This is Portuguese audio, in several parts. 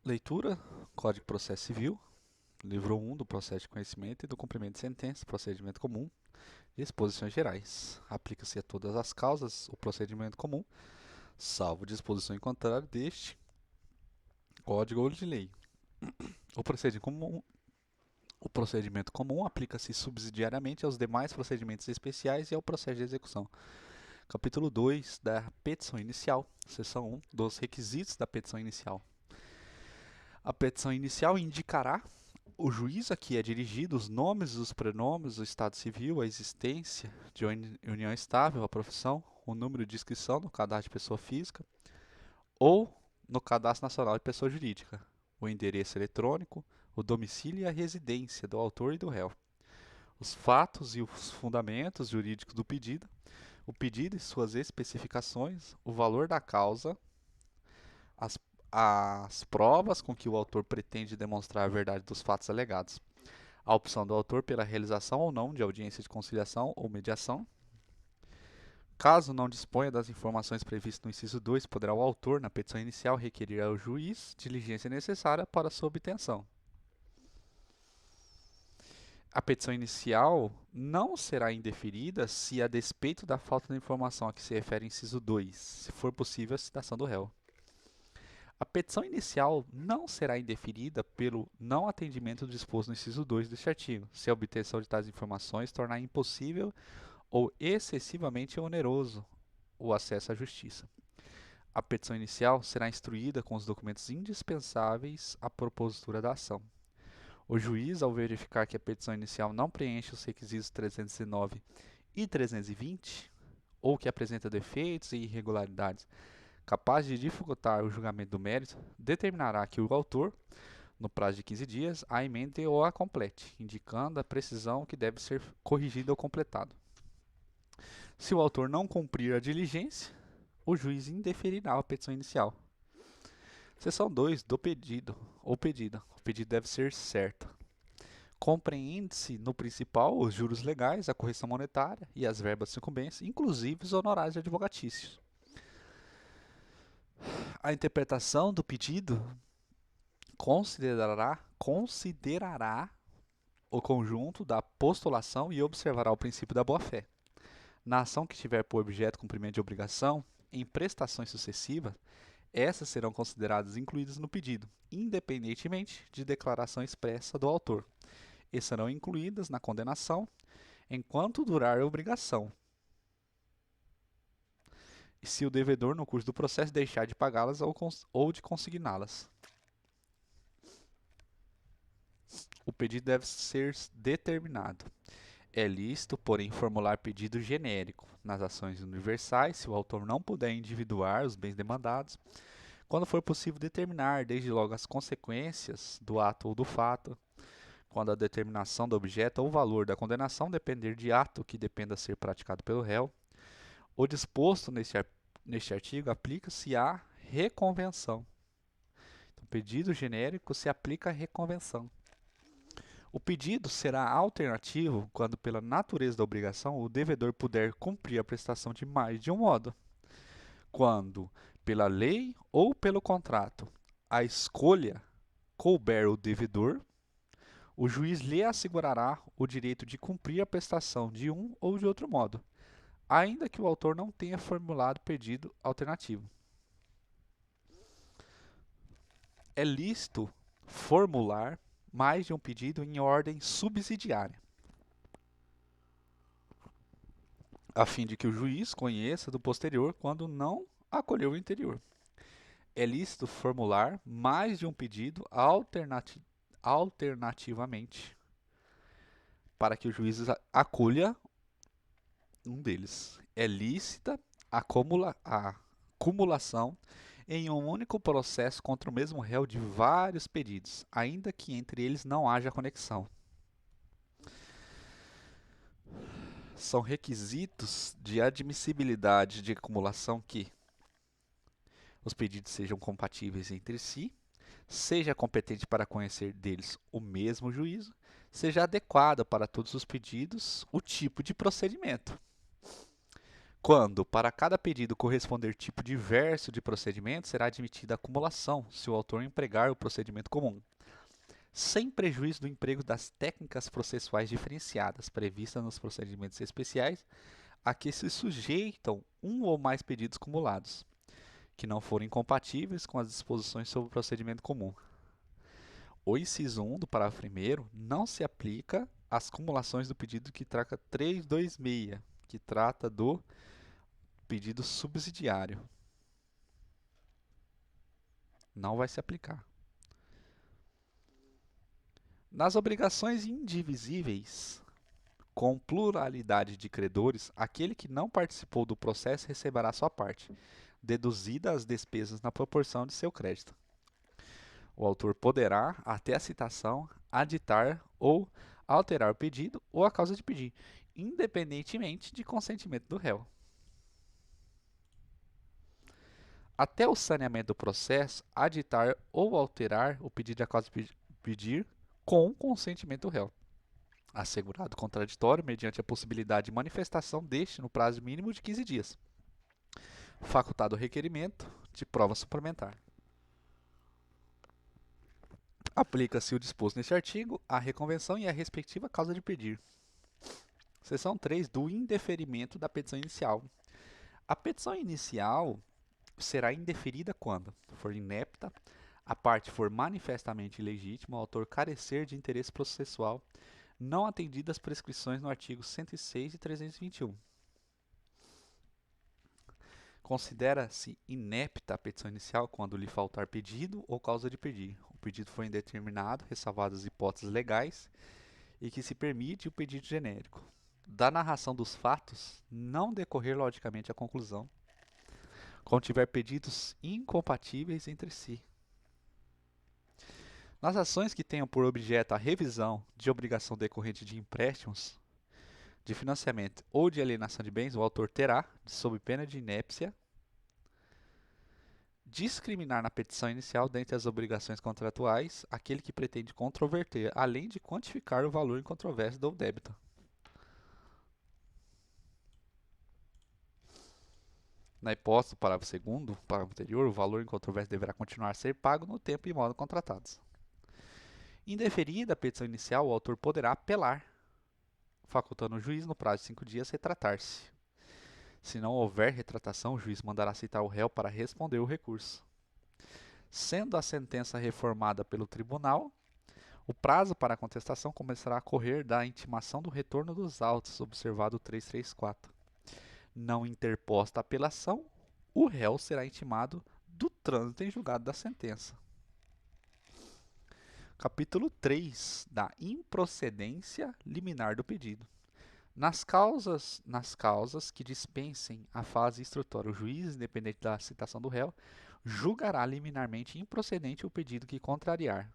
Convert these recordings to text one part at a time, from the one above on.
Leitura, Código de Processo Civil, livro 1 do Processo de Conhecimento e do Cumprimento de Sentença, Procedimento Comum, Disposições Gerais. Aplica-se a todas as causas o procedimento comum, salvo disposição em contrário deste Código ou de lei. O procedimento comum, o procedimento comum aplica-se subsidiariamente aos demais procedimentos especiais e ao processo de execução. Capítulo 2 da petição inicial, seção 1 dos requisitos da petição inicial. A petição inicial indicará o juiz a que é dirigido os nomes, os prenomes, o estado civil, a existência de união estável, a profissão, o número de inscrição no cadastro de pessoa física ou no cadastro nacional de pessoa jurídica, o endereço eletrônico, o domicílio e a residência do autor e do réu, os fatos e os fundamentos jurídicos do pedido, o pedido e suas especificações, o valor da causa, as, as provas com que o autor pretende demonstrar a verdade dos fatos alegados, a opção do autor pela realização ou não de audiência de conciliação ou mediação. Caso não disponha das informações previstas no inciso 2, poderá o autor, na petição inicial, requerer ao juiz diligência necessária para sua obtenção. A petição inicial não será indeferida se, a despeito da falta de informação a que se refere o inciso 2, se for possível a citação do réu. A petição inicial não será indeferida pelo não atendimento do disposto no inciso 2 deste artigo, se a obtenção de tais informações tornar impossível ou excessivamente oneroso o acesso à justiça. A petição inicial será instruída com os documentos indispensáveis à propositura da ação. O juiz, ao verificar que a petição inicial não preenche os requisitos 319 e 320, ou que apresenta defeitos e irregularidades capazes de dificultar o julgamento do mérito, determinará que o autor, no prazo de 15 dias, a emende ou a complete, indicando a precisão que deve ser corrigida ou completado. Se o autor não cumprir a diligência, o juiz indeferirá a petição inicial. Seção 2 do pedido ou pedida. O pedido deve ser certo. Compreende-se no principal os juros legais, a correção monetária e as verbas de sucumbência, inclusive os honorários advogatícios. A interpretação do pedido considerará o conjunto da postulação e observará o princípio da boa-fé. Na ação que tiver por objeto cumprimento de obrigação, em prestações sucessivas, essas serão consideradas incluídas no pedido, independentemente de declaração expressa do autor, e serão incluídas na condenação enquanto durar a obrigação, e se o devedor, no curso do processo, deixar de pagá-las ou de consigná-las. O pedido deve ser determinado. É lícito, porém, formular pedido genérico nas ações universais, se o autor não puder individuar os bens demandados, quando for possível determinar, desde logo, as consequências do ato ou do fato, quando a determinação do objeto ou valor da condenação depender de ato que dependa ser praticado pelo réu. O disposto neste artigo aplica-se à reconvenção. Então, pedido genérico se aplica à reconvenção. O pedido será alternativo quando, pela natureza da obrigação, o devedor puder cumprir a prestação de mais de um modo. Quando, pela lei ou pelo contrato, a escolha couber ao devedor, o juiz lhe assegurará o direito de cumprir a prestação de um ou de outro modo, ainda que o autor não tenha formulado pedido alternativo. É lícito formular mais de um pedido em ordem subsidiária, a fim de que o juiz conheça do posterior quando não acolheu o anterior. É lícito formular mais de um pedido alternativamente, para que o juiz acolha um deles. É lícita a cumulação em um único processo contra o mesmo réu de vários pedidos, ainda que entre eles não haja conexão. São requisitos de admissibilidade de acumulação que os pedidos sejam compatíveis entre si, seja competente para conhecer deles o mesmo juízo, seja adequado para todos os pedidos o tipo de procedimento. Quando, para cada pedido corresponder tipo diverso de procedimento, será admitida a acumulação, se o autor empregar o procedimento comum, sem prejuízo do emprego das técnicas processuais diferenciadas previstas nos procedimentos especiais a que se sujeitam um ou mais pedidos cumulados, que não forem compatíveis com as disposições sobre o procedimento comum. O inciso 1 do parágrafo 1º não se aplica às cumulações do pedido que trata 326, que trata do pedido subsidiário. Não vai se aplicar. Nas obrigações indivisíveis, com pluralidade de credores, aquele que não participou do processo receberá sua parte, deduzida as despesas na proporção de seu crédito. O autor poderá, até a citação, aditar ou alterar o pedido ou a causa de pedir, independentemente de consentimento do réu. Até o saneamento do processo, aditar ou alterar o pedido e a causa de pedir com consentimento do réu, assegurado contraditório mediante a possibilidade de manifestação deste no prazo mínimo de 15 dias, facultado o requerimento de prova suplementar. Aplica-se o disposto neste artigo à reconvenção e à respectiva causa de pedir. Seção 3 do indeferimento da petição inicial. A petição inicial será indeferida quando for inepta, a parte for manifestamente ilegítima, o autor carecer de interesse processual, não atendidas as prescrições no artigo 106 e 321. Considera-se inepta a petição inicial quando lhe faltar pedido ou causa de pedir. O pedido foi indeterminado, ressalvadas as hipóteses legais, e que se permite o pedido genérico. Da narração dos fatos, não decorrer logicamente a conclusão, quando tiver pedidos incompatíveis entre si. Nas ações que tenham por objeto a revisão de obrigação decorrente de empréstimos, de financiamento ou de alienação de bens, o autor terá, sob pena de inépcia, discriminar na petição inicial dentre as obrigações contratuais aquele que pretende controverter, além de quantificar o valor em controvérsia do débito. Na hipótese do parágrafo 2º, parágrafo anterior, o valor em controvérsia deverá continuar a ser pago no tempo e modo contratados. Indeferida a petição inicial, o autor poderá apelar, facultando o juiz, no prazo de 5 dias, retratar-se. Se não houver retratação, o juiz mandará citar o réu para responder o recurso. Sendo a sentença reformada pelo tribunal, o prazo para a contestação começará a correr da intimação do retorno dos autos, observado o 334. Não interposta a apelação, o réu será intimado do trânsito em julgado da sentença. Capítulo 3 da improcedência liminar do pedido. Nas causas que dispensem a fase instrutória, o juiz, independente da citação do réu, julgará liminarmente improcedente o pedido que contrariar.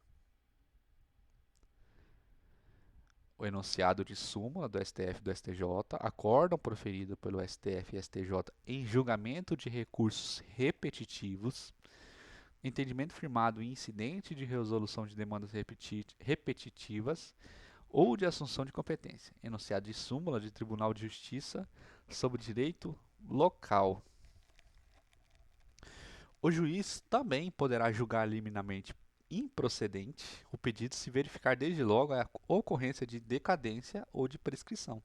O enunciado de súmula do STF e do STJ, acórdão proferido pelo STF e STJ em julgamento de recursos repetitivos, entendimento firmado em incidente de resolução de demandas repetitivas ou de assunção de competência, enunciado de súmula de Tribunal de Justiça sobre direito local. O juiz também poderá julgar liminarmente improcedente o pedido se verificar desde logo a ocorrência de decadência ou de prescrição.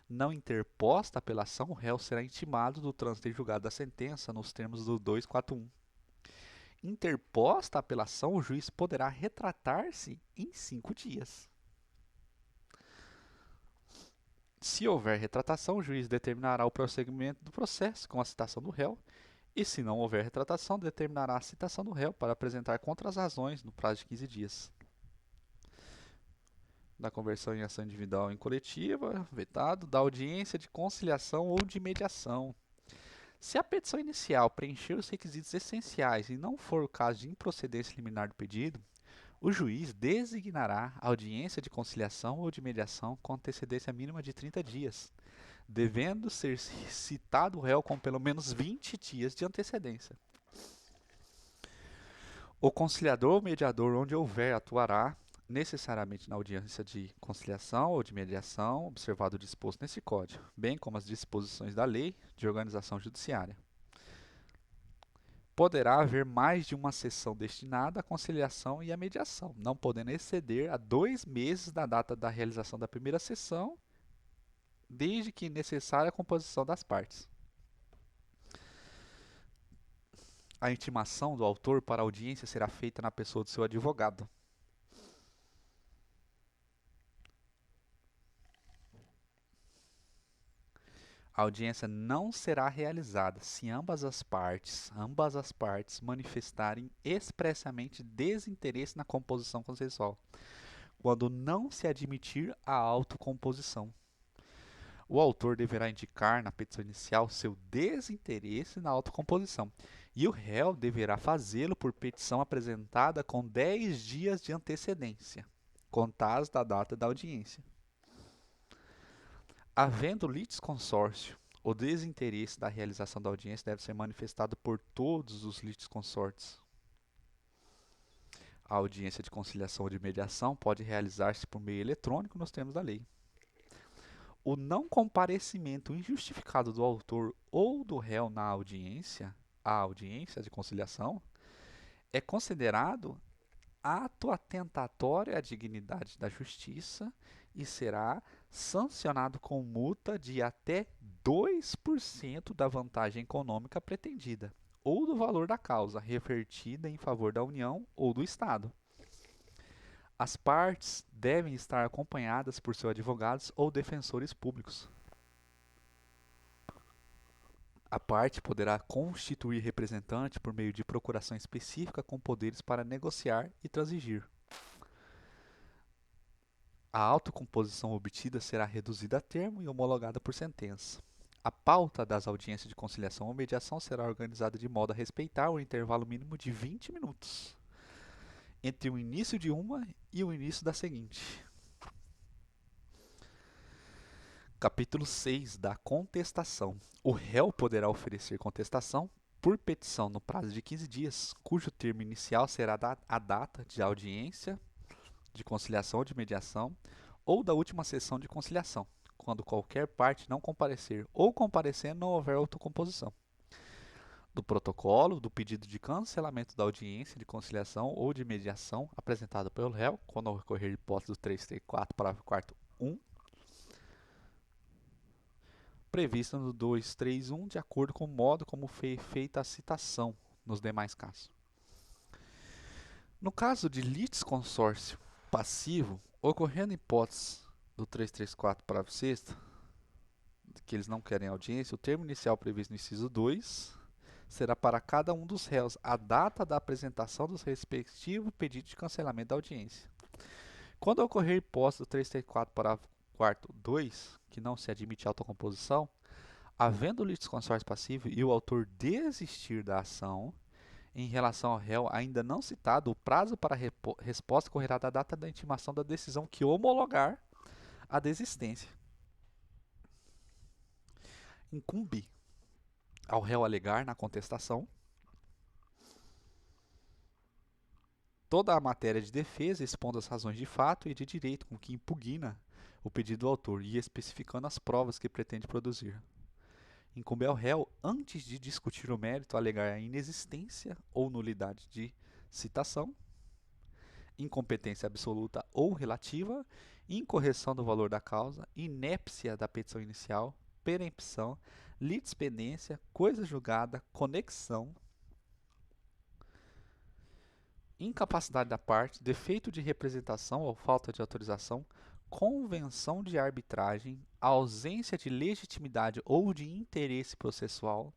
Não interposta a apelação, o réu será intimado do trânsito em julgado da sentença nos termos do 241. Interposta a apelação, o juiz poderá retratar-se em 5 dias. Se houver retratação, o juiz determinará o prosseguimento do processo com a citação do réu, e se não houver retratação, determinará a citação do réu para apresentar contra as razões no prazo de 15 dias. Da conversão em ação individual em coletiva, vetado, da audiência de conciliação ou de mediação. Se a petição inicial preencher os requisitos essenciais e não for o caso de improcedência liminar do pedido, o juiz designará audiência de conciliação ou de mediação com antecedência mínima de 30 dias, devendo ser citado o réu com pelo menos 20 dias de antecedência. O conciliador ou mediador, onde houver, atuará necessariamente na audiência de conciliação ou de mediação, observado o disposto nesse Código, bem como as disposições da Lei de Organização Judiciária. Poderá haver mais de uma sessão destinada à conciliação e à mediação, não podendo exceder a 2 meses da data da realização da primeira sessão, desde que necessária a composição das partes. A intimação do autor para a audiência será feita na pessoa do seu advogado. A audiência não será realizada se ambas as partes manifestarem expressamente desinteresse na composição consensual, quando não se admitir a autocomposição. O autor deverá indicar na petição inicial seu desinteresse na autocomposição, e o réu deverá fazê-lo por petição apresentada com 10 dias de antecedência, contados da data da audiência. Havendo litisconsórcio, o desinteresse da realização da audiência deve ser manifestado por todos os litisconsortes. A audiência de conciliação ou de mediação pode realizar-se por meio eletrônico nos termos da lei. O não comparecimento injustificado do autor ou do réu na audiência, a audiência de conciliação, é considerado ato atentatório à dignidade da justiça e será sancionado com multa de até 2% da vantagem econômica pretendida, ou do valor da causa revertida em favor da União ou do Estado. As partes devem estar acompanhadas por seus advogados ou defensores públicos. A parte poderá constituir representante por meio de procuração específica com poderes para negociar e transigir. A autocomposição obtida será reduzida a termo e homologada por sentença. A pauta das audiências de conciliação ou mediação será organizada de modo a respeitar o intervalo mínimo de 20 minutos entre o início de uma e o início da seguinte. Capítulo 6 da contestação. O réu poderá oferecer contestação por petição no prazo de 15 dias, cujo termo inicial será a data de audiência de conciliação ou de mediação ou da última sessão de conciliação, quando qualquer parte não comparecer ou comparecer não houver autocomposição. Do protocolo do pedido de cancelamento da audiência de conciliação ou de mediação apresentado pelo réu, quando ocorrer hipótese do 334, parágrafo 4º 1, prevista no 231, de acordo com o modo como foi feita a citação nos demais casos. No caso de litisconsórcio passivo, ocorrendo hipótese do 334, parágrafo 6º, que eles não querem audiência, o termo inicial previsto no inciso 2 será para cada um dos réus a data da apresentação dos respectivos pedidos de cancelamento da audiência. Quando ocorrer hipótese do 334, parágrafo 4º 2, que não se admite autocomposição, havendo litisconsórcio passivo e o autor desistir da ação, em relação ao réu ainda não citado, o prazo para a resposta correrá da data da intimação da decisão que homologar a desistência. Incumbe ao réu alegar na contestação toda a matéria de defesa, expondo as razões de fato e de direito com que impugna o pedido do autor e especificando as provas que pretende produzir. Incumbe ao réu, antes de discutir o mérito, alegar a inexistência ou nulidade de citação, incompetência absoluta ou relativa, incorreção do valor da causa, inépcia da petição inicial, perempção, litispendência, coisa julgada, conexão, incapacidade da parte, defeito de representação ou falta de autorização, convenção de arbitragem, ausência de legitimidade ou de interesse processual,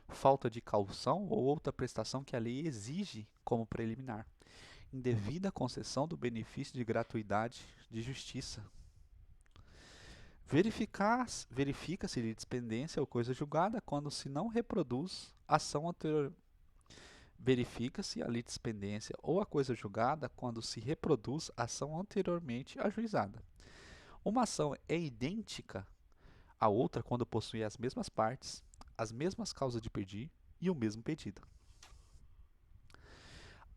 falta de caução ou outra prestação que a lei exige como preliminar, indevida concessão do benefício de gratuidade de justiça. Verifica-se litispendência ou coisa julgada quando se não reproduz ação anterior. Verifica-se a litispendência ou a coisa julgada quando se reproduz ação anteriormente ajuizada. Uma ação é idêntica à outra quando possui as mesmas partes, as mesmas causas de pedir e o mesmo pedido.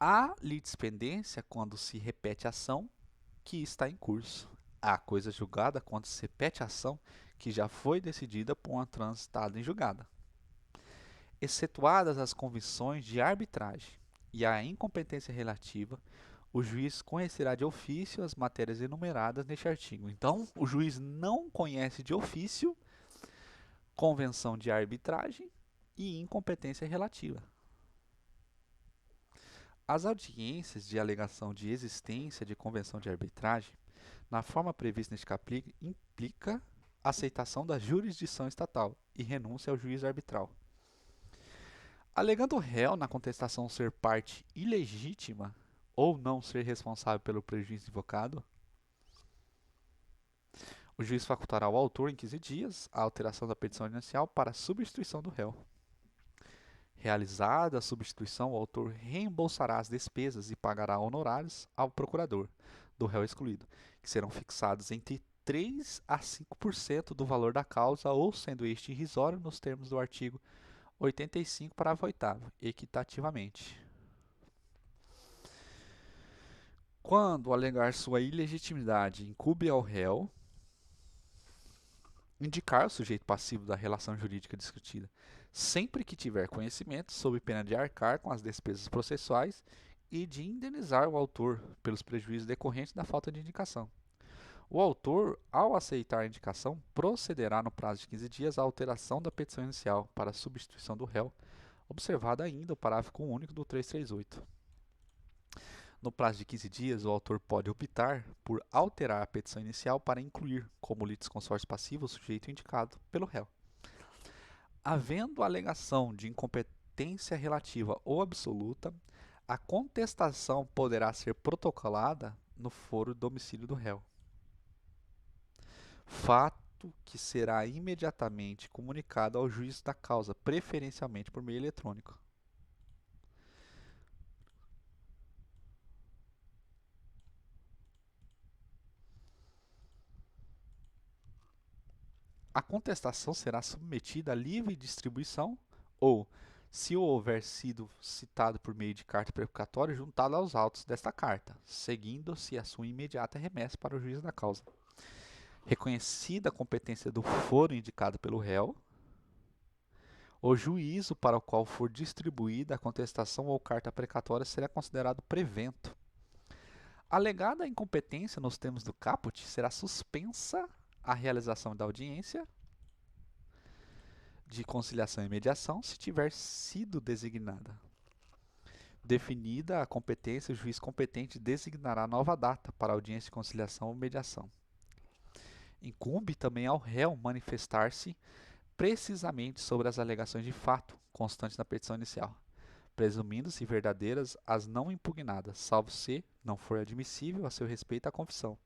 Há litispendência quando se repete a ação que está em curso. A coisa julgada quando se repete a ação que já foi decidida por uma transitada em julgada. Excetuadas as convicções de arbitragem e a incompetência relativa, o juiz conhecerá de ofício as matérias enumeradas neste artigo. Então, o juiz não conhece de ofício convenção de arbitragem e incompetência relativa. As audiências de alegação de existência de convenção de arbitragem, na forma prevista neste capítulo, implica aceitação da jurisdição estatal e renúncia ao juízo arbitral. Alegando o réu na contestação ser parte ilegítima ou não ser responsável pelo prejuízo invocado, o juiz facultará ao autor em 15 dias a alteração da petição inicial para a substituição do réu. Realizada a substituição, o autor reembolsará as despesas e pagará honorários ao procurador do réu excluído, que serão fixados entre 3 a 5% do valor da causa, ou sendo este irrisório nos termos do artigo 85, parágrafo 8º, equitativamente. Quando alegar sua ilegitimidade, incumbe ao réu indicar o sujeito passivo da relação jurídica discutida, sempre que tiver conhecimento, sob pena de arcar com as despesas processuais e de indenizar o autor pelos prejuízos decorrentes da falta de indicação. O autor, ao aceitar a indicação, procederá no prazo de 15 dias à alteração da petição inicial para a substituição do réu, observado ainda o parágrafo único do 338. No prazo de 15 dias, o autor pode optar por alterar a petição inicial para incluir como litisconsórcio passivo o sujeito indicado pelo réu. Havendo alegação de incompetência relativa ou absoluta, a contestação poderá ser protocolada no foro do domicílio do réu. Fato que será imediatamente comunicado ao juiz da causa, preferencialmente por meio eletrônico. A contestação será submetida a livre distribuição ou, se houver sido citado por meio de carta precatória, juntada aos autos desta carta, seguindo-se a sua imediata remessa para o juiz da causa. Reconhecida a competência do foro indicado pelo réu, o juízo para o qual for distribuída a contestação ou carta precatória será considerado prevento. Alegada a incompetência nos termos do caput, será suspensa a realização da audiência de conciliação e mediação se tiver sido designada. Definida a competência, o juiz competente designará nova data para a audiência de conciliação ou mediação. Incumbe também ao réu manifestar-se precisamente sobre as alegações de fato constantes na petição inicial, presumindo-se verdadeiras as não impugnadas, salvo se não for admissível a seu respeito a confissão.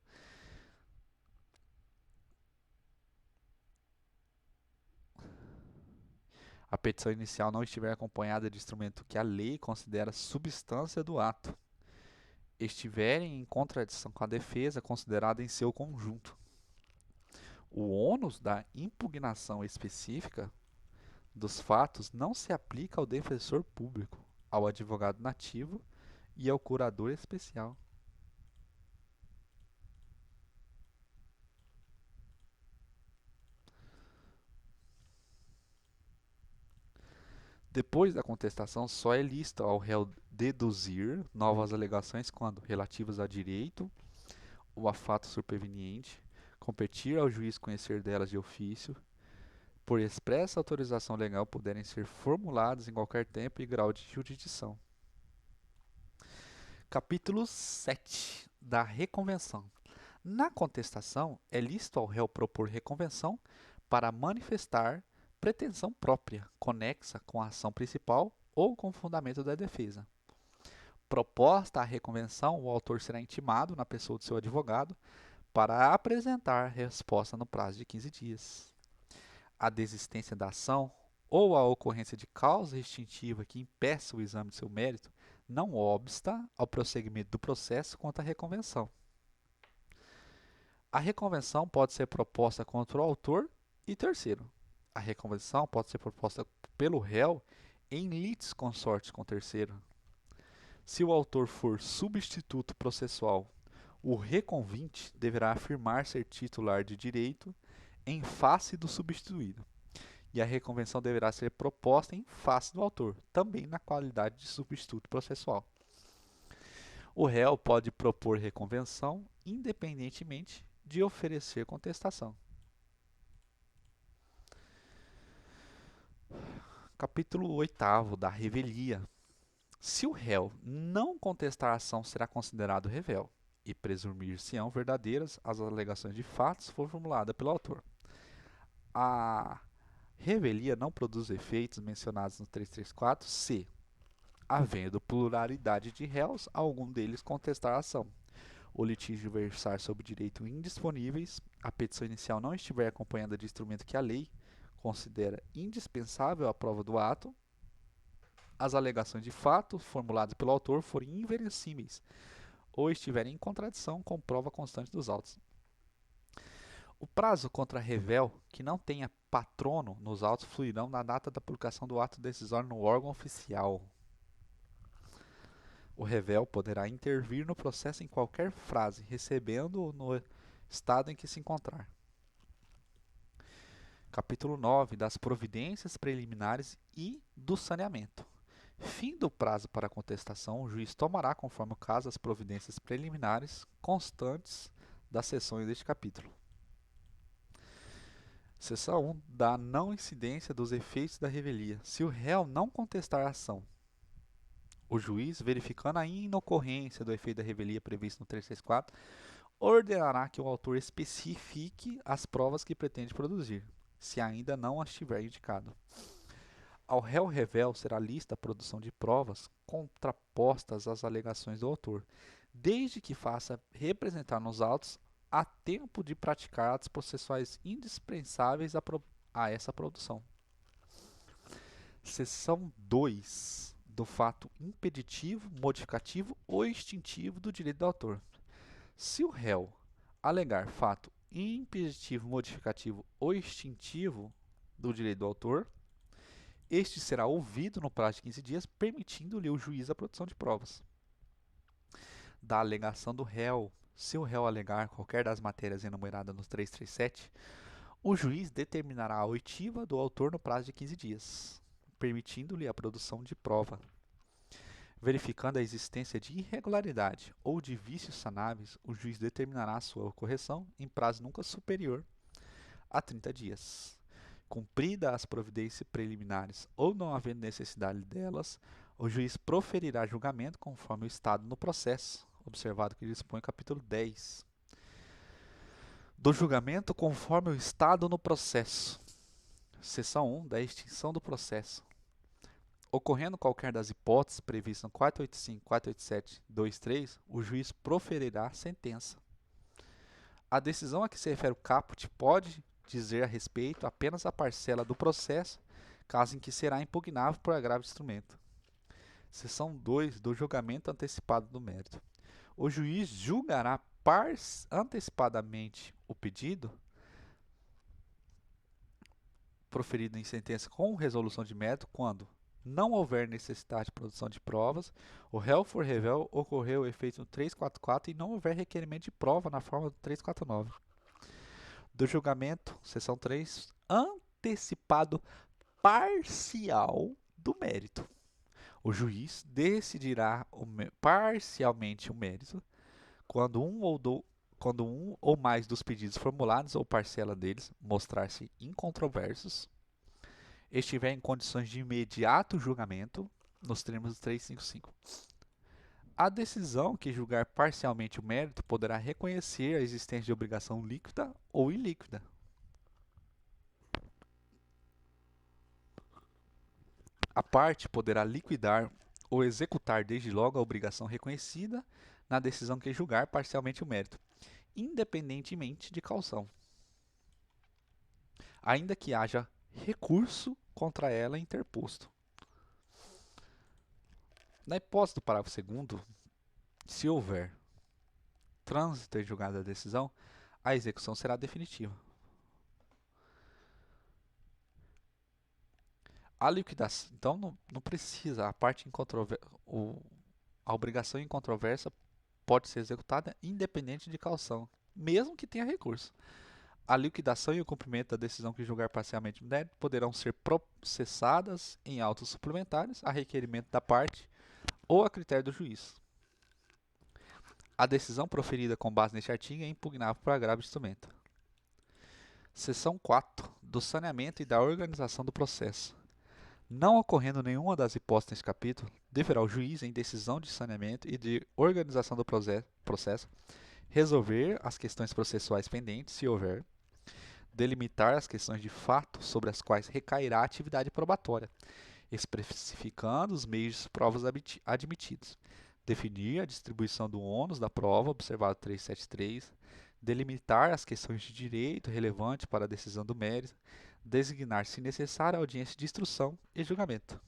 A petição inicial não estiver acompanhada de instrumento que a lei considera substância do ato, estiverem em contradição com a defesa considerada em seu conjunto. O ônus da impugnação específica dos fatos não se aplica ao defensor público, ao advogado nativo e ao curador especial. Depois da contestação, só é lícito ao réu deduzir novas alegações quando relativas a direito ou a fato superveniente, competir ao juiz conhecer delas de ofício, por expressa autorização legal puderem ser formuladas em qualquer tempo e grau de jurisdição. Capítulo 7 da reconvenção. Na contestação, é lícito ao réu propor reconvenção para manifestar pretensão própria, conexa com a ação principal ou com o fundamento da defesa. Proposta a reconvenção, o autor será intimado na pessoa do seu advogado para apresentar resposta no prazo de 15 dias. A desistência da ação ou a ocorrência de causa extintiva que impeça o exame de seu mérito não obsta ao prosseguimento do processo contra a reconvenção. A reconvenção pode ser proposta contra o autor e terceiro. A reconvenção pode ser proposta pelo réu em litisconsorte com terceiro. Se o autor for substituto processual, O reconvinte deverá afirmar ser titular de direito em face do substituído, e a reconvenção deverá ser proposta em face do autor, também na qualidade de substituto processual. O réu pode propor reconvenção independentemente de oferecer contestação. Capítulo 8º da revelia. Se o réu não contestar a ação, será considerado revel, e presumir-se-ão verdadeiras as alegações de fatos formuladas pelo autor. A revelia não produz efeitos mencionados no 334 se, havendo pluralidade de réus, algum deles contestar a ação, o litígio versar sobre direito indisponíveis, a petição inicial não estiver acompanhada de instrumento que a lei considera indispensável à prova do ato, as alegações de fato formuladas pelo autor forem inverossímeis ou estiverem em contradição com prova constante dos autos. O prazo contra revel que não tenha patrono nos autos fluirão na data da publicação do ato decisório no órgão oficial. O revel poderá intervir no processo em qualquer frase, recebendo-o no estado em que se encontrar. Capítulo 9 das providências preliminares e do saneamento. Fim do prazo para contestação, o juiz tomará, conforme o caso, as providências preliminares constantes das seções deste capítulo. Seção 1 da não incidência dos efeitos da revelia. Se o réu não contestar a ação, o juiz, verificando a inocorrência do efeito da revelia previsto no 364, ordenará que o autor especifique as provas que pretende produzir, se ainda não as tiver indicado. Ao réu revel será lista a produção de provas contrapostas às alegações do autor, desde que faça representar nos autos a tempo de praticar atos processuais indispensáveis a essa produção. Seção 2 do fato impeditivo, modificativo ou extintivo do direito do autor. Se o réu alegar fato impeditivo, modificativo ou extintivo do direito do autor, este será ouvido no prazo de 15 dias, permitindo-lhe o juiz a produção de provas. Da alegação do réu. Se o réu alegar qualquer das matérias enumeradas no 337, o juiz determinará a oitiva do autor no prazo de 15 dias, permitindo-lhe a produção de prova. Verificando a existência de irregularidade ou de vícios sanáveis, o juiz determinará a sua correção em prazo nunca superior a 30 dias. Cumpridas as providências preliminares ou não havendo necessidade delas, o juiz proferirá julgamento conforme o estado no processo, observado que dispõe o capítulo 10. Do julgamento conforme o estado no processo. Seção 1 da extinção do processo. Ocorrendo qualquer das hipóteses previstas no 485, 487, 23, o juiz proferirá sentença. A decisão a que se refere o caput pode dizer a respeito apenas a parcela do processo, caso em que será impugnável por agravo de instrumento. Seção 2 do julgamento antecipado do mérito. O juiz julgará antecipadamente o pedido proferido em sentença com resolução de mérito quando não houver necessidade de produção de provas, o réu for revel, ocorreu o efeito no 344 e não houver requerimento de prova na forma do 349. Do julgamento, seção 3, antecipado parcial do mérito. O juiz decidirá parcialmente o mérito quando um ou mais dos pedidos formulados ou parcela deles mostrar-se incontroversos, estiver em condições de imediato julgamento, nos termos do 355. A decisão que julgar parcialmente o mérito poderá reconhecer a existência de obrigação líquida ou ilíquida. A parte poderá liquidar ou executar desde logo a obrigação reconhecida na decisão que julgar parcialmente o mérito, independentemente de caução, ainda que haja recurso contra ela interposto. Na hipótese do parágrafo 2º, se houver trânsito em julgada da decisão, a execução será definitiva. A liquidação, então não precisa, a obrigação incontroversa pode ser executada independente de caução, mesmo que tenha recurso. A liquidação e o cumprimento da decisão que julgar parcialmente o mérito poderão ser processadas em autos suplementares a requerimento da parte ou a critério do juiz. A decisão proferida com base neste artigo é impugnável por agravo de instrumento. Seção 4. Do saneamento e da organização do processo. Não ocorrendo nenhuma das hipóteses neste capítulo, deverá o juiz, em decisão de saneamento e de organização do processo, resolver as questões processuais pendentes, se houver, delimitar as questões de fato sobre as quais recairá a atividade probatória, especificando os meios de provas admitidos, definir a distribuição do ônus da prova, observado 373, delimitar as questões de direito relevante para a decisão do mérito, designar, se necessário, a audiência de instrução e julgamento.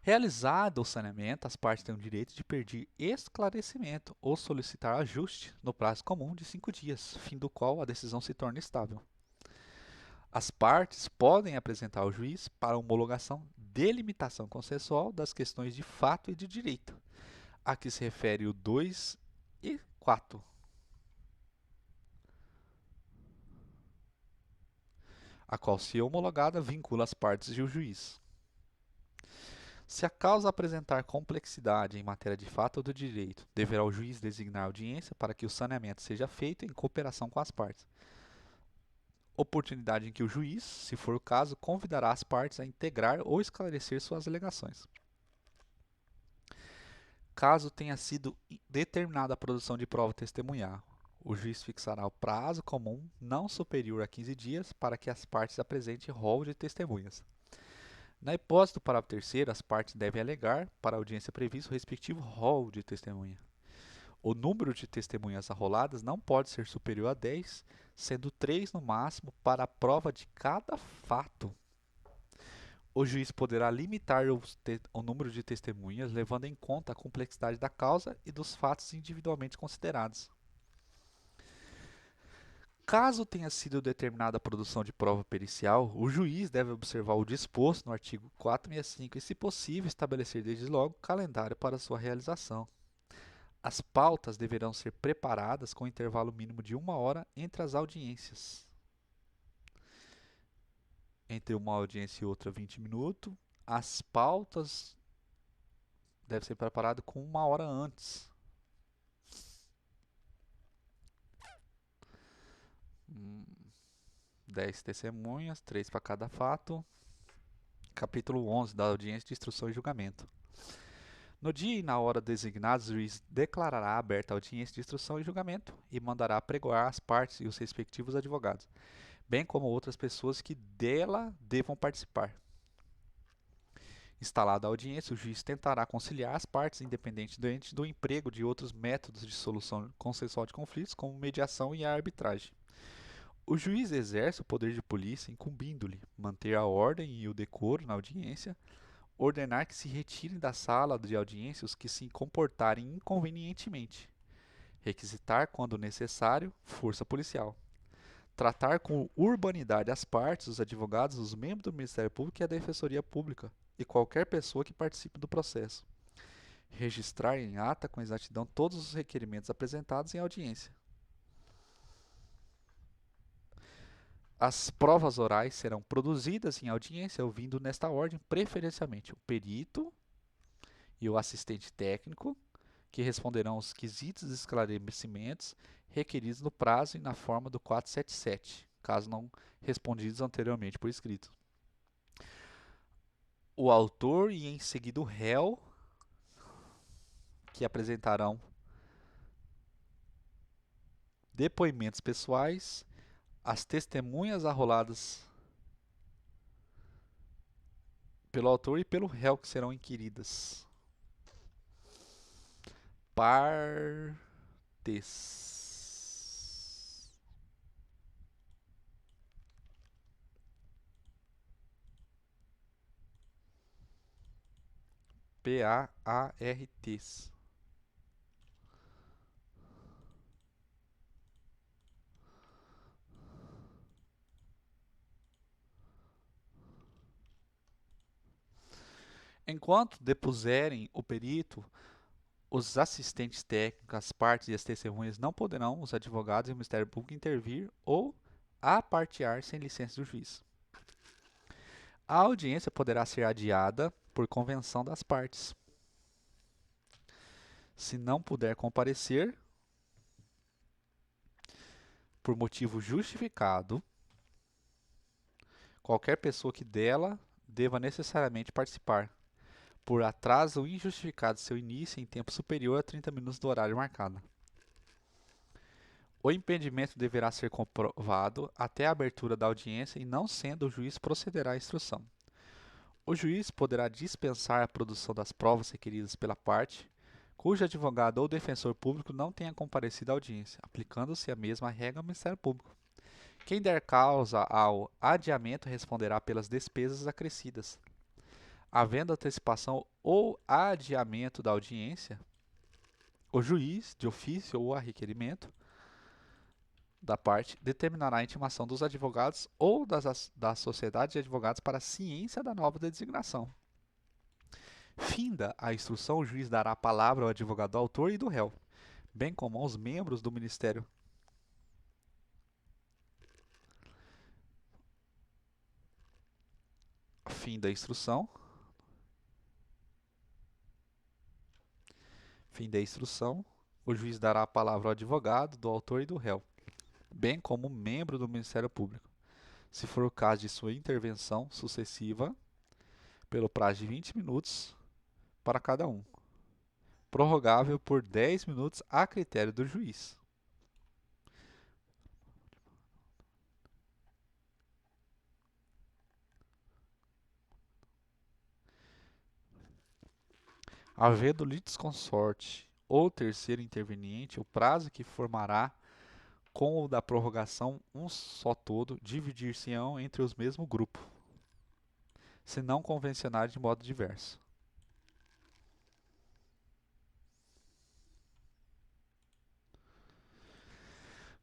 Realizado o saneamento, as partes têm o direito de pedir esclarecimento ou solicitar ajuste no prazo comum de 5 dias, fim do qual a decisão se torna estável. As partes podem apresentar ao juiz para homologação delimitação consensual das questões de fato e de direito, a que se refere o 2 e 4. A qual, se homologada, vincula as partes e o juiz. Se a causa apresentar complexidade em matéria de fato ou do direito, deverá o juiz designar audiência para que o saneamento seja feito em cooperação com as partes. Oportunidade em que o juiz, se for o caso, convidará as partes a integrar ou esclarecer suas alegações. Caso tenha sido determinada a produção de prova testemunhar, o juiz fixará o prazo comum não superior a 15 dias para que as partes apresentem rol de testemunhas. Na hipótese do parágrafo 3º, as partes devem alegar para a audiência prevista o respectivo rol de testemunha. O número de testemunhas arroladas não pode ser superior a 10, sendo 3 no máximo para a prova de cada fato. O juiz poderá limitar o número de testemunhas, levando em conta a complexidade da causa e dos fatos individualmente considerados. Caso tenha sido determinada a produção de prova pericial, o juiz deve observar o disposto no artigo 465 e, se possível, estabelecer desde logo calendário para sua realização. As pautas deverão ser preparadas com intervalo mínimo de 1 hora entre as audiências. Entre uma audiência e outra, 20 minutos. As pautas devem ser preparadas com 1 hora antes. Hum, 10 testemunhas, 3 para cada fato. Capítulo 11 da audiência de instrução e julgamento. No dia e na hora designados, o juiz declarará aberta a audiência de instrução e julgamento e mandará apregoar as partes e os respectivos advogados, bem como outras pessoas que dela devam participar. Instalada a audiência, o juiz tentará conciliar as partes, independentemente do emprego de outros métodos de solução consensual de conflitos, como mediação e a arbitragem. O juiz exerce o poder de polícia, incumbindo-lhe manter a ordem e o decoro na audiência, ordenar que se retirem da sala de audiência os que se comportarem inconvenientemente, requisitar, quando necessário, força policial, tratar com urbanidade as partes, os advogados, os membros do Ministério Público e a Defensoria Pública e qualquer pessoa que participe do processo, registrar em ata com exatidão todos os requerimentos apresentados em audiência. As provas orais serão produzidas em audiência, ouvindo nesta ordem preferencialmente o perito e o assistente técnico, que responderão os quesitos e esclarecimentos requeridos no prazo e na forma do 477, caso não respondidos anteriormente por escrito. O autor e em seguida o réu, que apresentarão depoimentos pessoais, as testemunhas arroladas pelo autor e pelo réu que serão inquiridas. Partes. P-A-A-R-Ts. Enquanto depuserem o perito, Os assistentes técnicos, as partes e as testemunhas não poderão, os advogados e o Ministério Público, intervir ou apartear sem licença do juiz. A audiência poderá ser adiada por convenção das partes. Se não puder comparecer por motivo justificado, qualquer pessoa que dela deva necessariamente participar, por atraso injustificado de seu início em tempo superior a 30 minutos do horário marcado. O impedimento deverá ser comprovado até a abertura da audiência e, não sendo, o juiz procederá à instrução. O juiz poderá dispensar a produção das provas requeridas pela parte, cujo advogado ou defensor público não tenha comparecido à audiência, aplicando-se a mesma regra ao Ministério Público. Quem der causa ao adiamento responderá pelas despesas acrescidas. Havendo antecipação ou adiamento da audiência, o juiz, de ofício ou a requerimento da parte, determinará a intimação dos advogados ou da sociedade de advogados para a ciência da nova designação. Finda a instrução, o juiz dará a palavra ao advogado do autor e do réu, bem como aos membros do Ministério. Fim da instrução. Fim da instrução. O juiz dará a palavra ao advogado, do autor e do réu, bem como membro do Ministério Público, se for o caso de sua intervenção sucessiva, pelo prazo de 20 minutos para cada um, prorrogável por 10 minutos a critério do juiz. Havendo litisconsorte ou terceiro interveniente, o prazo que formará com o da prorrogação um só todo, dividir-se-ão entre os mesmo grupo, se não convencionados de modo diverso.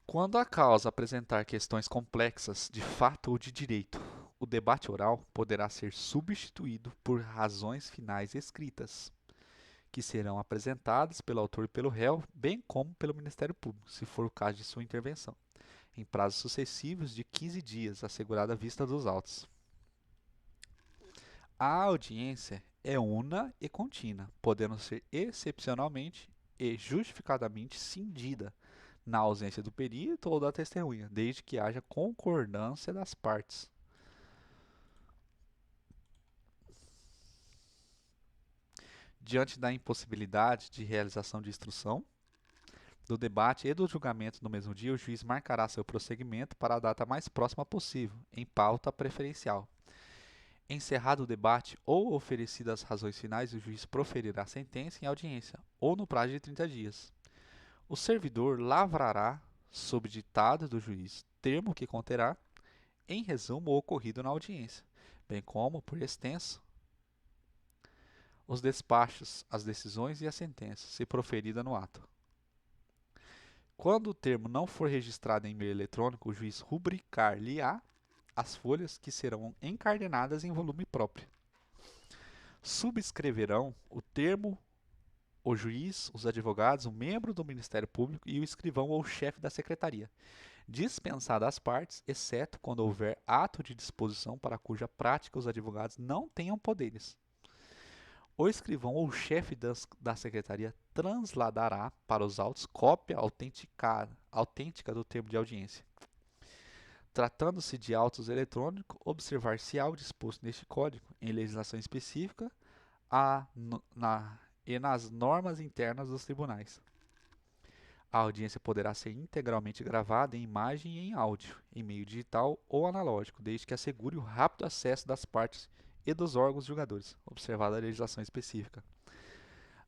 Quando a causa apresentar questões complexas de fato ou de direito, o debate oral poderá ser substituído por razões finais escritas, que serão apresentadas pelo autor e pelo réu, bem como pelo Ministério Público, se for o caso de sua intervenção, em prazos sucessivos de 15 dias, assegurada a vista dos autos. A audiência é una e contínua, podendo ser excepcionalmente e justificadamente cindida, na ausência do perito ou da testemunha, desde que haja concordância das partes. Diante da impossibilidade de realização de instrução, do debate e do julgamento no mesmo dia, o juiz marcará seu prosseguimento para a data mais próxima possível, em pauta preferencial. Encerrado o debate ou oferecidas as razões finais, o juiz proferirá a sentença em audiência, ou no prazo de 30 dias. O servidor lavrará, sob ditado do juiz, termo que conterá, em resumo, o ocorrido na audiência, bem como, por extenso, os despachos, as decisões e a sentença, se proferida no ato. Quando o termo não for registrado em meio eletrônico, o juiz rubricar-lhe-á as folhas, que serão encadernadas em volume próprio. Subscreverão o termo o juiz, os advogados, o membro do Ministério Público e o escrivão ou chefe da secretaria, dispensadas as partes, exceto quando houver ato de disposição para cuja prática os advogados não tenham poderes. O escrivão ou chefe da secretaria transladará para os autos cópia autêntica do termo de audiência. Tratando-se de autos eletrônicos, observar-se-á o disposto neste Código, em legislação específica e nas normas internas dos tribunais. A audiência poderá ser integralmente gravada em imagem e em áudio, em meio digital ou analógico, desde que assegure o rápido acesso das partes e dos órgãos julgadores, observada a legislação específica.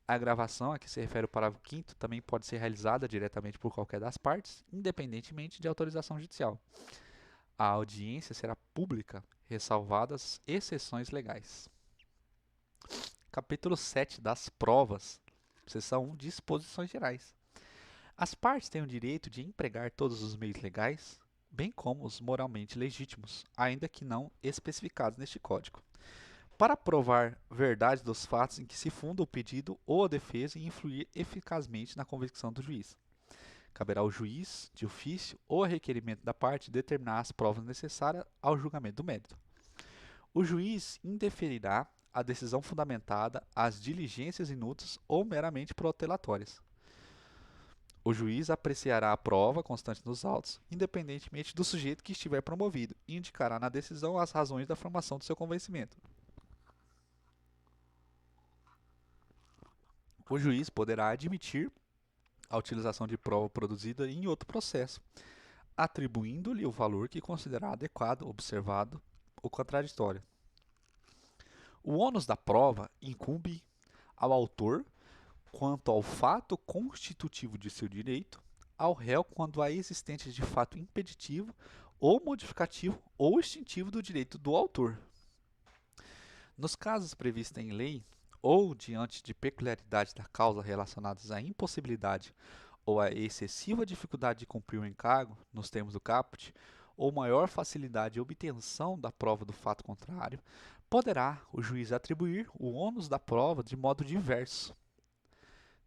A gravação a que se refere o parágrafo 5º também pode ser realizada diretamente por qualquer das partes, independentemente de autorização judicial. A audiência será pública, ressalvadas exceções legais. Capítulo 7 das provas. Seção 1. Disposições gerais. As partes têm o direito de empregar todos os meios legais, bem como os moralmente legítimos, ainda que não especificados neste Código, para provar verdade dos fatos em que se funda o pedido ou a defesa e influir eficazmente na convicção do juiz. Caberá ao juiz, de ofício ou a requerimento da parte, determinar as provas necessárias ao julgamento do mérito. O juiz indeferirá a decisão fundamentada às diligências inúteis ou meramente protelatórias. O juiz apreciará a prova constante nos autos, independentemente do sujeito que estiver promovido, e indicará na decisão as razões da formação do seu convencimento. O juiz poderá admitir a utilização de prova produzida em outro processo, atribuindo-lhe o valor que considerar adequado, observado o contraditório. O ônus da prova incumbe ao autor quanto ao fato constitutivo de seu direito, ao réu quando há existência de fato impeditivo ou modificativo ou extintivo do direito do autor. Nos casos previstos em lei, ou diante de peculiaridade da causa relacionadas à impossibilidade ou à excessiva dificuldade de cumprir o encargo, nos termos do caput, ou maior facilidade de obtenção da prova do fato contrário, poderá o juiz atribuir o ônus da prova de modo diverso,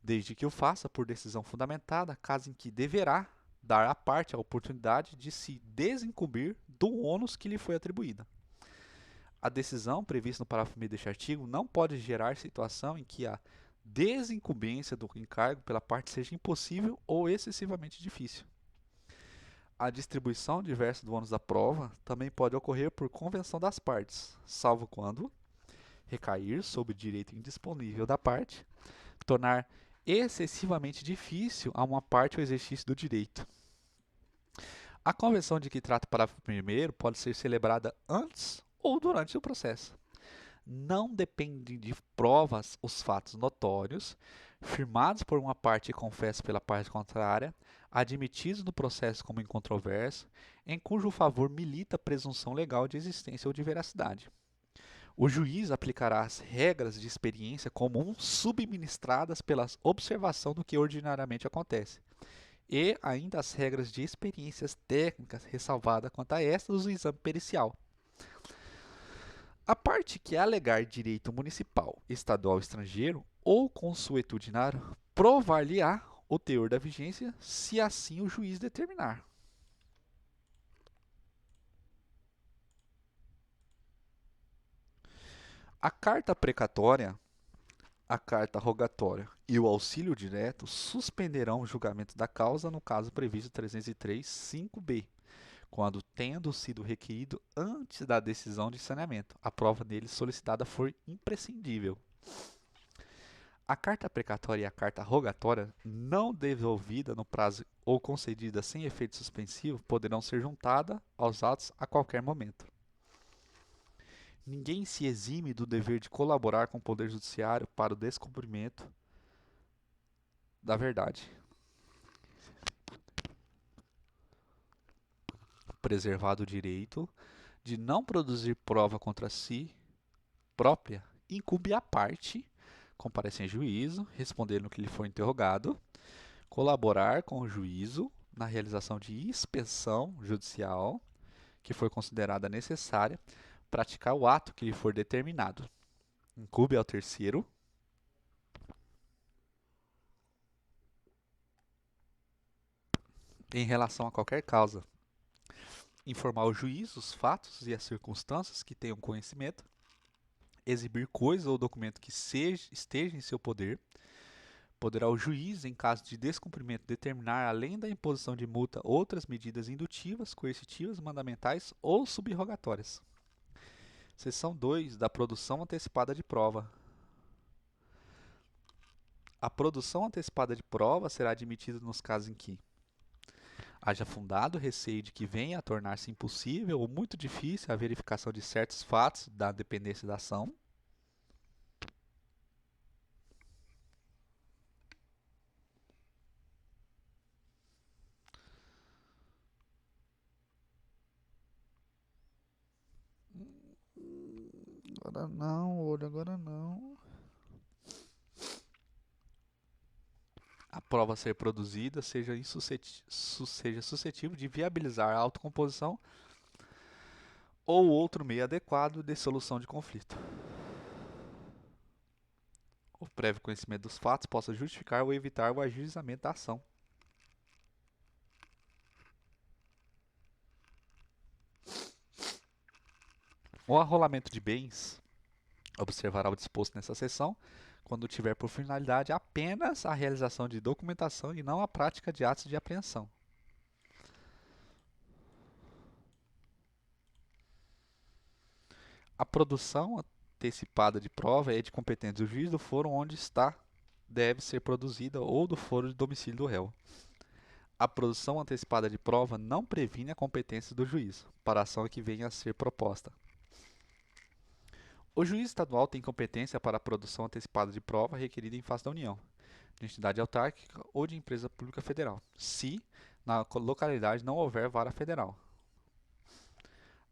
desde que o faça por decisão fundamentada, caso em que deverá dar à parte a oportunidade de se desincumbir do ônus que lhe foi atribuída. A decisão prevista no parágrafo 1º deste artigo não pode gerar situação em que a desincumbência do encargo pela parte seja impossível ou excessivamente difícil. A distribuição diversa do ônus da prova também pode ocorrer por convenção das partes, salvo quando recair sobre o direito indisponível da parte, tornar excessivamente difícil a uma parte o exercício do direito. A convenção de que trata o parágrafo 1º pode ser celebrada antes ou durante o processo. Não dependem de provas os fatos notórios, firmados por uma parte e confessos pela parte contrária, admitidos no processo como incontroverso, em cujo favor milita a presunção legal de existência ou de veracidade. O juiz aplicará as regras de experiência comum subministradas pela observação do que ordinariamente acontece, e ainda as regras de experiências técnicas ressalvadas quanto a estas do exame pericial. A parte que alegar direito municipal, estadual, estrangeiro ou consuetudinário provar-lhe-á o teor da vigência, se assim o juiz determinar. A carta precatória, a carta rogatória e o auxílio direto suspenderão o julgamento da causa no caso previsto 303, 5b, quando tendo sido requerido antes da decisão de saneamento, a prova nele solicitada for imprescindível. A carta precatória e a carta rogatória, não devolvida no prazo ou concedida sem efeito suspensivo, poderão ser juntadas aos atos a qualquer momento. Ninguém se exime do dever de colaborar com o Poder Judiciário para o descobrimento da verdade, preservado o direito de não produzir prova contra si própria, incumbe à parte comparecer em juízo, responder no que lhe for interrogado, colaborar com o juízo na realização de inspeção judicial que for considerada necessária, praticar o ato que lhe for determinado. Incumbe ao terceiro em relação a qualquer causa, informar o juiz os fatos e as circunstâncias que tenham conhecimento, exibir coisa ou documento que esteja em seu poder. Poderá o juiz, em caso de descumprimento, determinar, além da imposição de multa, outras medidas indutivas, coercitivas, mandamentais ou subrogatórias. Seção 2 da produção antecipada de prova. A produção antecipada de prova será admitida nos casos em que haja fundado receio de que venha a tornar-se impossível ou muito difícil a verificação de certos fatos da dependência da ação. Agora não, olho, agora não. A prova a ser produzida seja suscetível de viabilizar a autocomposição ou outro meio adequado de solução de conflito. o prévio conhecimento dos fatos possa justificar ou evitar o ajuizamento da ação. O arrolamento de bens observará o disposto nessa seção quando tiver por finalidade apenas a realização de documentação e não a prática de atos de apreensão. A produção antecipada de prova é de competência do juiz do foro onde está, deve ser produzida ou do foro de domicílio do réu. A produção antecipada de prova não previne a competência do juiz para a ação que venha a ser proposta. O juiz estadual tem competência para a produção antecipada de prova requerida em face da União, de entidade autárquica ou de empresa pública federal, se na localidade não houver vara federal.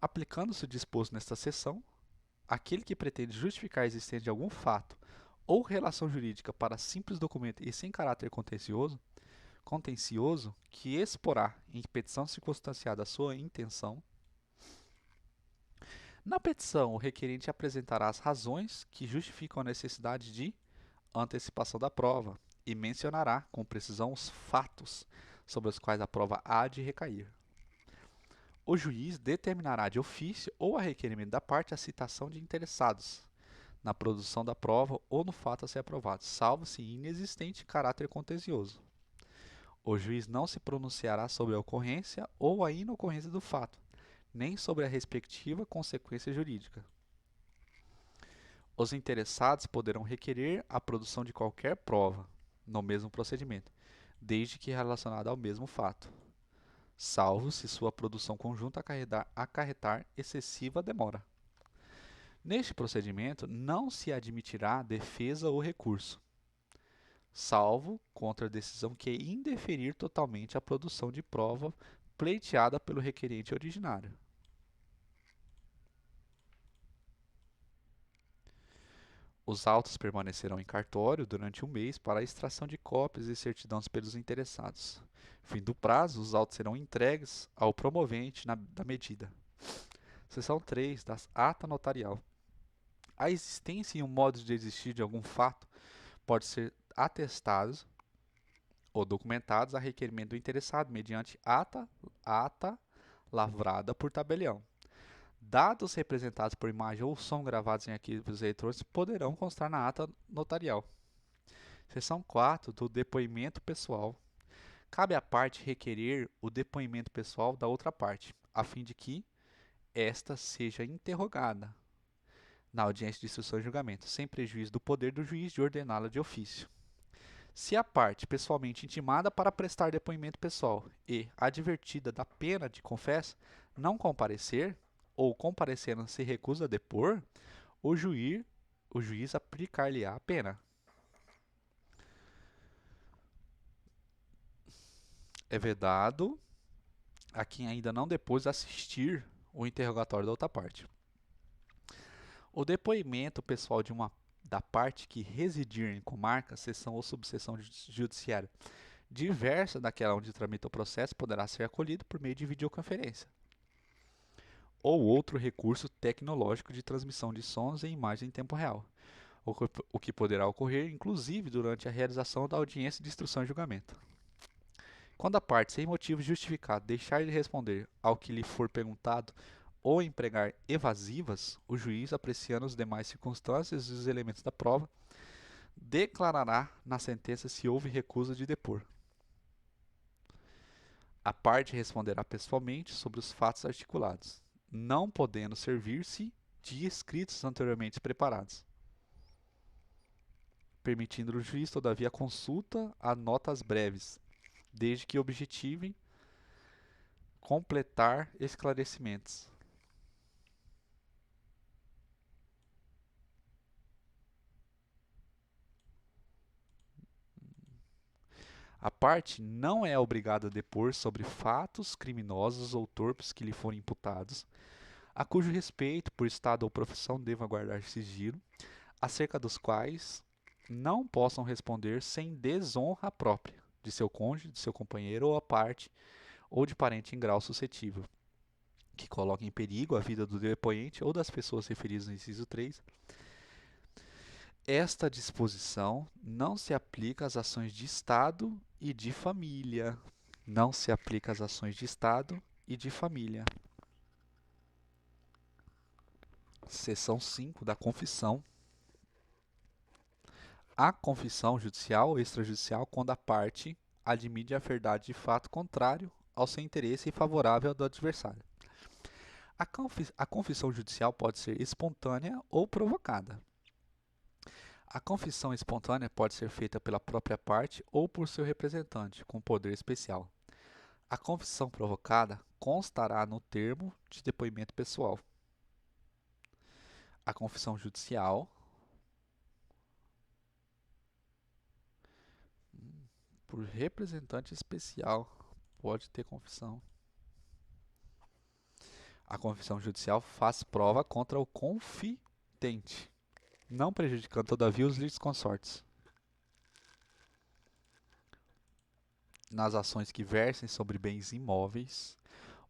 Aplicando-se o disposto nesta seção, aquele que pretende justificar a existência de algum fato ou relação jurídica para simples documento e sem caráter contencioso que exporá em petição circunstanciada a sua intenção. Na petição, o requerente apresentará as razões que justificam a necessidade de antecipação da prova e mencionará com precisão os fatos sobre os quais a prova há de recair. O juiz determinará de ofício ou a requerimento da parte a citação de interessados na produção da prova ou no fato a ser aprovado, salvo se inexistente caráter contencioso. O juiz não se pronunciará sobre a ocorrência ou a inocorrência do fato, nem sobre a respectiva consequência jurídica. Os interessados poderão requerer a produção de qualquer prova no mesmo procedimento, desde que relacionada ao mesmo fato, salvo se sua produção conjunta acarretar excessiva demora. Neste procedimento, não se admitirá defesa ou recurso, salvo contra a decisão que indeferir totalmente a produção de prova pleiteada pelo requerente originário. Os autos permanecerão em cartório durante um mês para a extração de cópias e certidões pelos interessados. Fim do prazo, os autos serão entregues ao promovente da medida. Seção 3 da ata notarial. A existência e o modo de existir de algum fato pode ser atestados ou documentados a requerimento do interessado mediante ata lavrada por tabelião. Dados representados por imagem ou som gravados em arquivos eletrônicos poderão constar na ata notarial. Seção 4 do depoimento pessoal. Cabe à parte requerer o depoimento pessoal da outra parte, a fim de que esta seja interrogada na audiência de instrução e julgamento, sem prejuízo do poder do juiz de ordená-la de ofício. Se a parte pessoalmente intimada para prestar depoimento pessoal e advertida da pena de confesso não comparecer, ou comparecendo se recusa a depor, o juiz aplicar-lhe-á a pena. É vedado a quem ainda não depôs assistir o interrogatório da outra parte. O depoimento pessoal da parte que residir em comarca, seção ou subseção judiciária diversa daquela onde tramita o processo poderá ser acolhido por meio de videoconferência ou outro recurso tecnológico de transmissão de sons e imagens em tempo real, o que poderá ocorrer inclusive durante a realização da audiência de instrução e julgamento. Quando a parte, sem motivo justificado, deixar de responder ao que lhe for perguntado ou empregar evasivas, o juiz, apreciando as demais circunstâncias e os elementos da prova, declarará na sentença se houve recusa de depor. A parte responderá pessoalmente sobre os fatos articulados, não podendo servir-se de escritos anteriormente preparados, permitindo o juiz, todavia, a consulta a notas breves, desde que objetivem completar esclarecimentos. A parte não é obrigada a depor sobre fatos criminosos ou torpes que lhe forem imputados, a cujo respeito, por estado ou profissão, deva guardar sigilo, acerca dos quais não possam responder sem desonra própria de seu cônjuge, de seu companheiro ou a parte, ou de parente em grau suscetível, que coloque em perigo a vida do depoente ou das pessoas referidas no inciso 3, Esta disposição não se aplica às ações de Estado e de família. Não se aplica às ações de Estado e de família. Seção 5 da confissão. A confissão judicial ou extrajudicial quando a parte admite a verdade de fato contrário ao seu interesse e favorável ao do adversário. A confissão judicial pode ser espontânea ou provocada. A confissão espontânea pode ser feita pela própria parte ou por seu representante, com poder especial. A confissão provocada constará no termo de depoimento pessoal. A confissão judicial por representante especial pode ter confissão. A confissão judicial faz prova contra o confitente, não prejudicando todavia os litisconsortes. Nas ações que versem sobre bens imóveis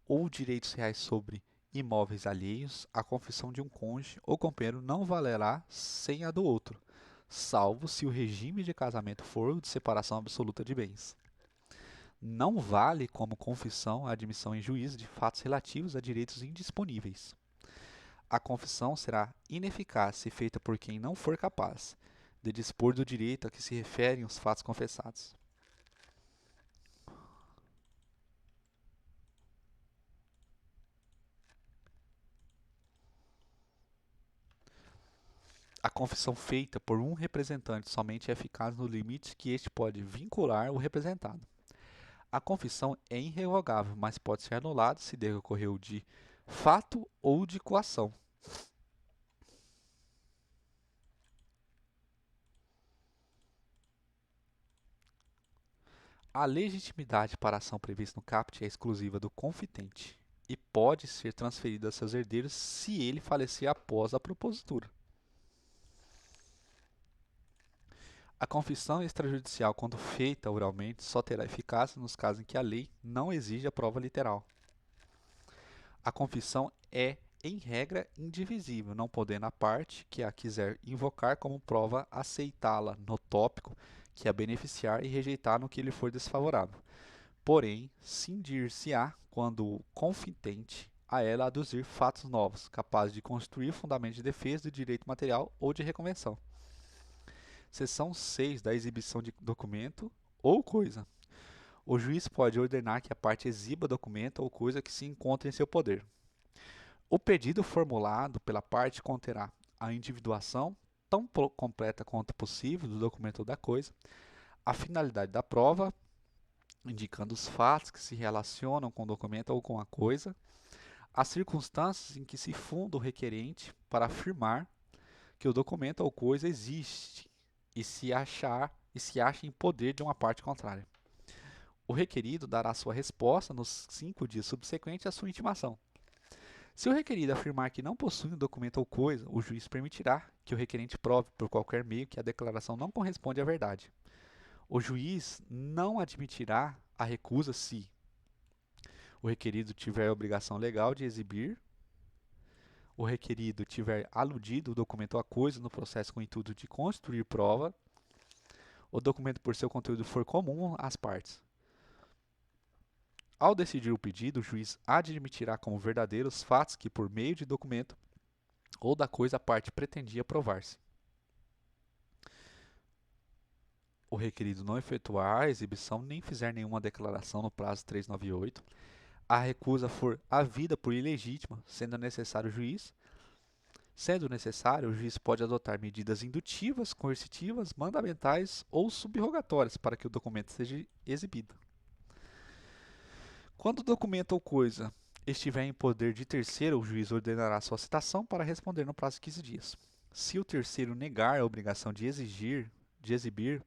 ou direitos reais sobre imóveis alheios, a confissão de um cônjuge ou companheiro não valerá sem a do outro, salvo se o regime de casamento for o de separação absoluta de bens. Não vale como confissão a admissão em juízo de fatos relativos a direitos indisponíveis. A confissão será ineficaz se feita por quem não for capaz de dispor do direito a que se referem os fatos confessados. A confissão feita por um representante somente é eficaz no limite que este pode vincular o representado. A confissão é irrevogável, mas pode ser anulada se decorreu de fato ou de coação. A legitimidade para a ação prevista no caput é exclusiva do confitente e pode ser transferida a seus herdeiros se ele falecer após a propositura. A confissão extrajudicial, quando feita oralmente, só terá eficácia nos casos em que a lei não exige a prova literal. A confissão é, em regra, indivisível, não podendo a parte que a quiser invocar como prova aceitá-la no tópico que a beneficiar e rejeitar no que lhe for desfavorável. Porém, cindir-se-á quando o confitente a ela aduzir fatos novos, capazes de constituir fundamento de defesa do direito material ou de reconvenção. Seção 6 da exibição de documento ou coisa. O juiz pode ordenar que a parte exiba documento ou coisa que se encontre em seu poder. O pedido formulado pela parte conterá a individuação tão completa quanto possível do documento ou da coisa, a finalidade da prova, indicando os fatos que se relacionam com o documento ou com a coisa, as circunstâncias em que se funda o requerente para afirmar que o documento ou coisa existe e se acha em poder de uma parte contrária. O requerido dará sua resposta nos 5 dias subsequentes à sua intimação. Se o requerido afirmar que não possui um documento ou coisa, o juiz permitirá que o requerente prove por qualquer meio que a declaração não corresponde à verdade. O juiz não admitirá a recusa se o requerido tiver a obrigação legal de exibir, o requerido tiver aludido o documento ou a coisa no processo com o intuito de constituir prova, o documento por seu conteúdo for comum às partes. Ao decidir o pedido, o juiz admitirá como verdadeiros os fatos que, por meio de documento ou da coisa, a parte pretendia provar-se. O requerido não efetuar a exibição nem fizer nenhuma declaração no prazo 398, a recusa for havida por ilegítima, sendo necessário o juiz. Sendo necessário, o juiz pode adotar medidas indutivas, coercitivas, mandamentais ou subrogatórias para que o documento seja exibido. Quando o documento ou coisa estiver em poder de terceiro, o juiz ordenará sua citação para responder no prazo de 15 dias. Se o terceiro negar a obrigação de exibir,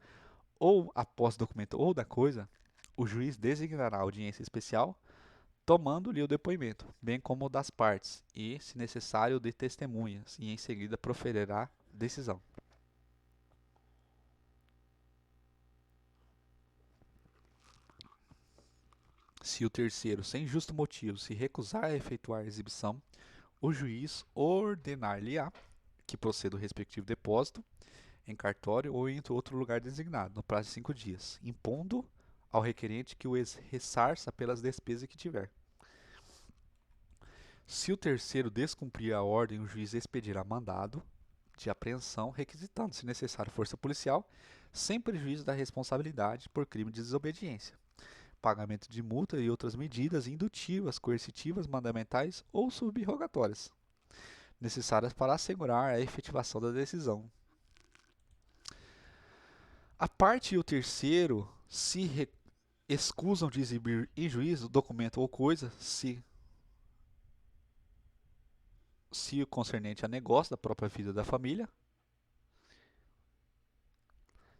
ou a posse do documento ou da coisa, o juiz designará audiência especial, tomando-lhe o depoimento, bem como o das partes, e, se necessário, o de testemunhas, e em seguida proferirá decisão. Se o terceiro, sem justo motivo, se recusar a efetuar a exibição, o juiz ordenar-lhe-á que proceda o respectivo depósito em cartório ou em outro lugar designado, no prazo de 5 dias, impondo ao requerente que o ressarça pelas despesas que tiver. Se o terceiro descumprir a ordem, o juiz expedirá mandado de apreensão, requisitando, se necessário, força policial, sem prejuízo da responsabilidade por crime de desobediência, pagamento de multa e outras medidas indutivas, coercitivas, mandamentais ou subrogatórias, necessárias para assegurar a efetivação da decisão. A parte e o terceiro se excusam de exibir em juízo documento ou coisa se o concernente a negócio da própria vida da família,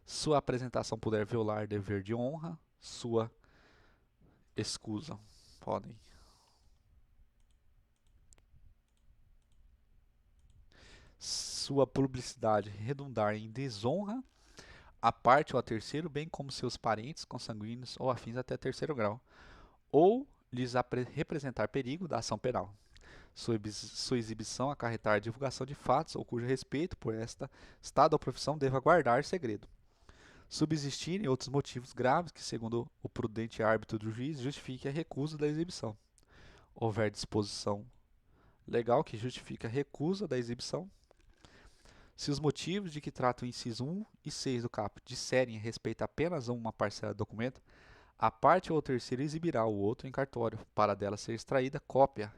sua apresentação puder violar dever de honra, sua escusa. Podem. Sua publicidade redundar em desonra a parte ou a terceiro, bem como seus parentes, consanguíneos ou afins até terceiro grau, ou lhes representar perigo da ação penal. Sua exibição acarretar a divulgação de fatos ou cujo respeito por esta estado ou profissão deva guardar segredo. Subsistirem outros motivos graves que, segundo o prudente árbitro do juiz, justifique a recusa da exibição. Houver disposição legal que justifique a recusa da exibição. Se os motivos de que trata o inciso 1 e 6 do caput disserem respeito a apenas uma parcela do documento, a parte ou o terceiro exibirá o outro em cartório, para dela ser extraída cópia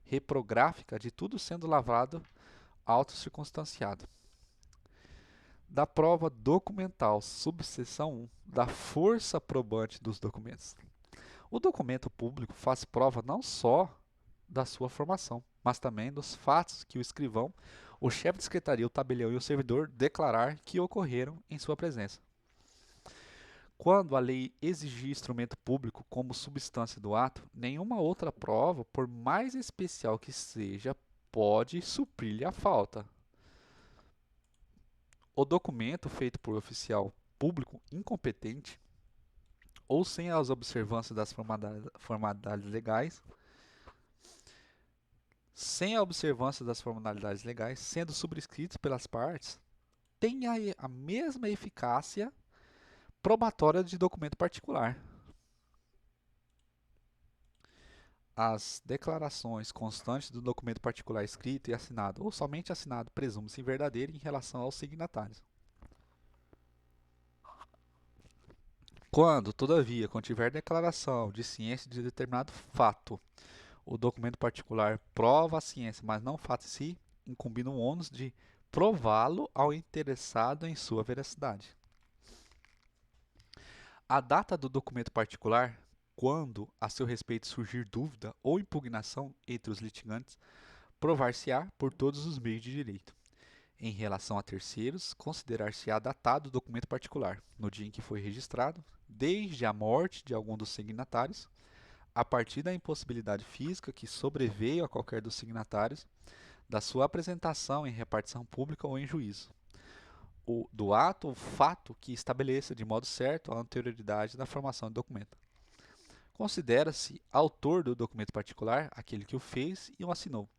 reprográfica de tudo sendo lavrado autocircunstanciado. Da prova documental, subseção 1, da força probante dos documentos. O documento público faz prova não só da sua formação, mas também dos fatos que o escrivão, o chefe de secretaria, o tabelião e o servidor declarar que ocorreram em sua presença. Quando a lei exigir instrumento público como substância do ato, nenhuma outra prova, por mais especial que seja, pode suprir-lhe a falta. O documento feito por oficial público incompetente ou sem as observâncias das formalidades legais, sendo subscritos pelas partes, tem a mesma eficácia probatória de documento particular. As declarações constantes do documento particular escrito e assinado, ou somente assinado, presume-se verdadeiro em relação aos signatários. Quando, todavia, contiver declaração de ciência de determinado fato, o documento particular prova a ciência, mas não o fato em si, incumbindo o ônus de prová-lo ao interessado em sua veracidade. A data do documento particular, quando a seu respeito surgir dúvida ou impugnação entre os litigantes, provar-se-á por todos os meios de direito. Em relação a terceiros, considerar-se-á datado o documento particular, no dia em que foi registrado, desde a morte de algum dos signatários, a partir da impossibilidade física que sobreveio a qualquer dos signatários, da sua apresentação em repartição pública ou em juízo, do ato ou fato que estabeleça de modo certo a anterioridade da formação do documento. Considera-se autor do documento particular aquele que o fez e o assinou,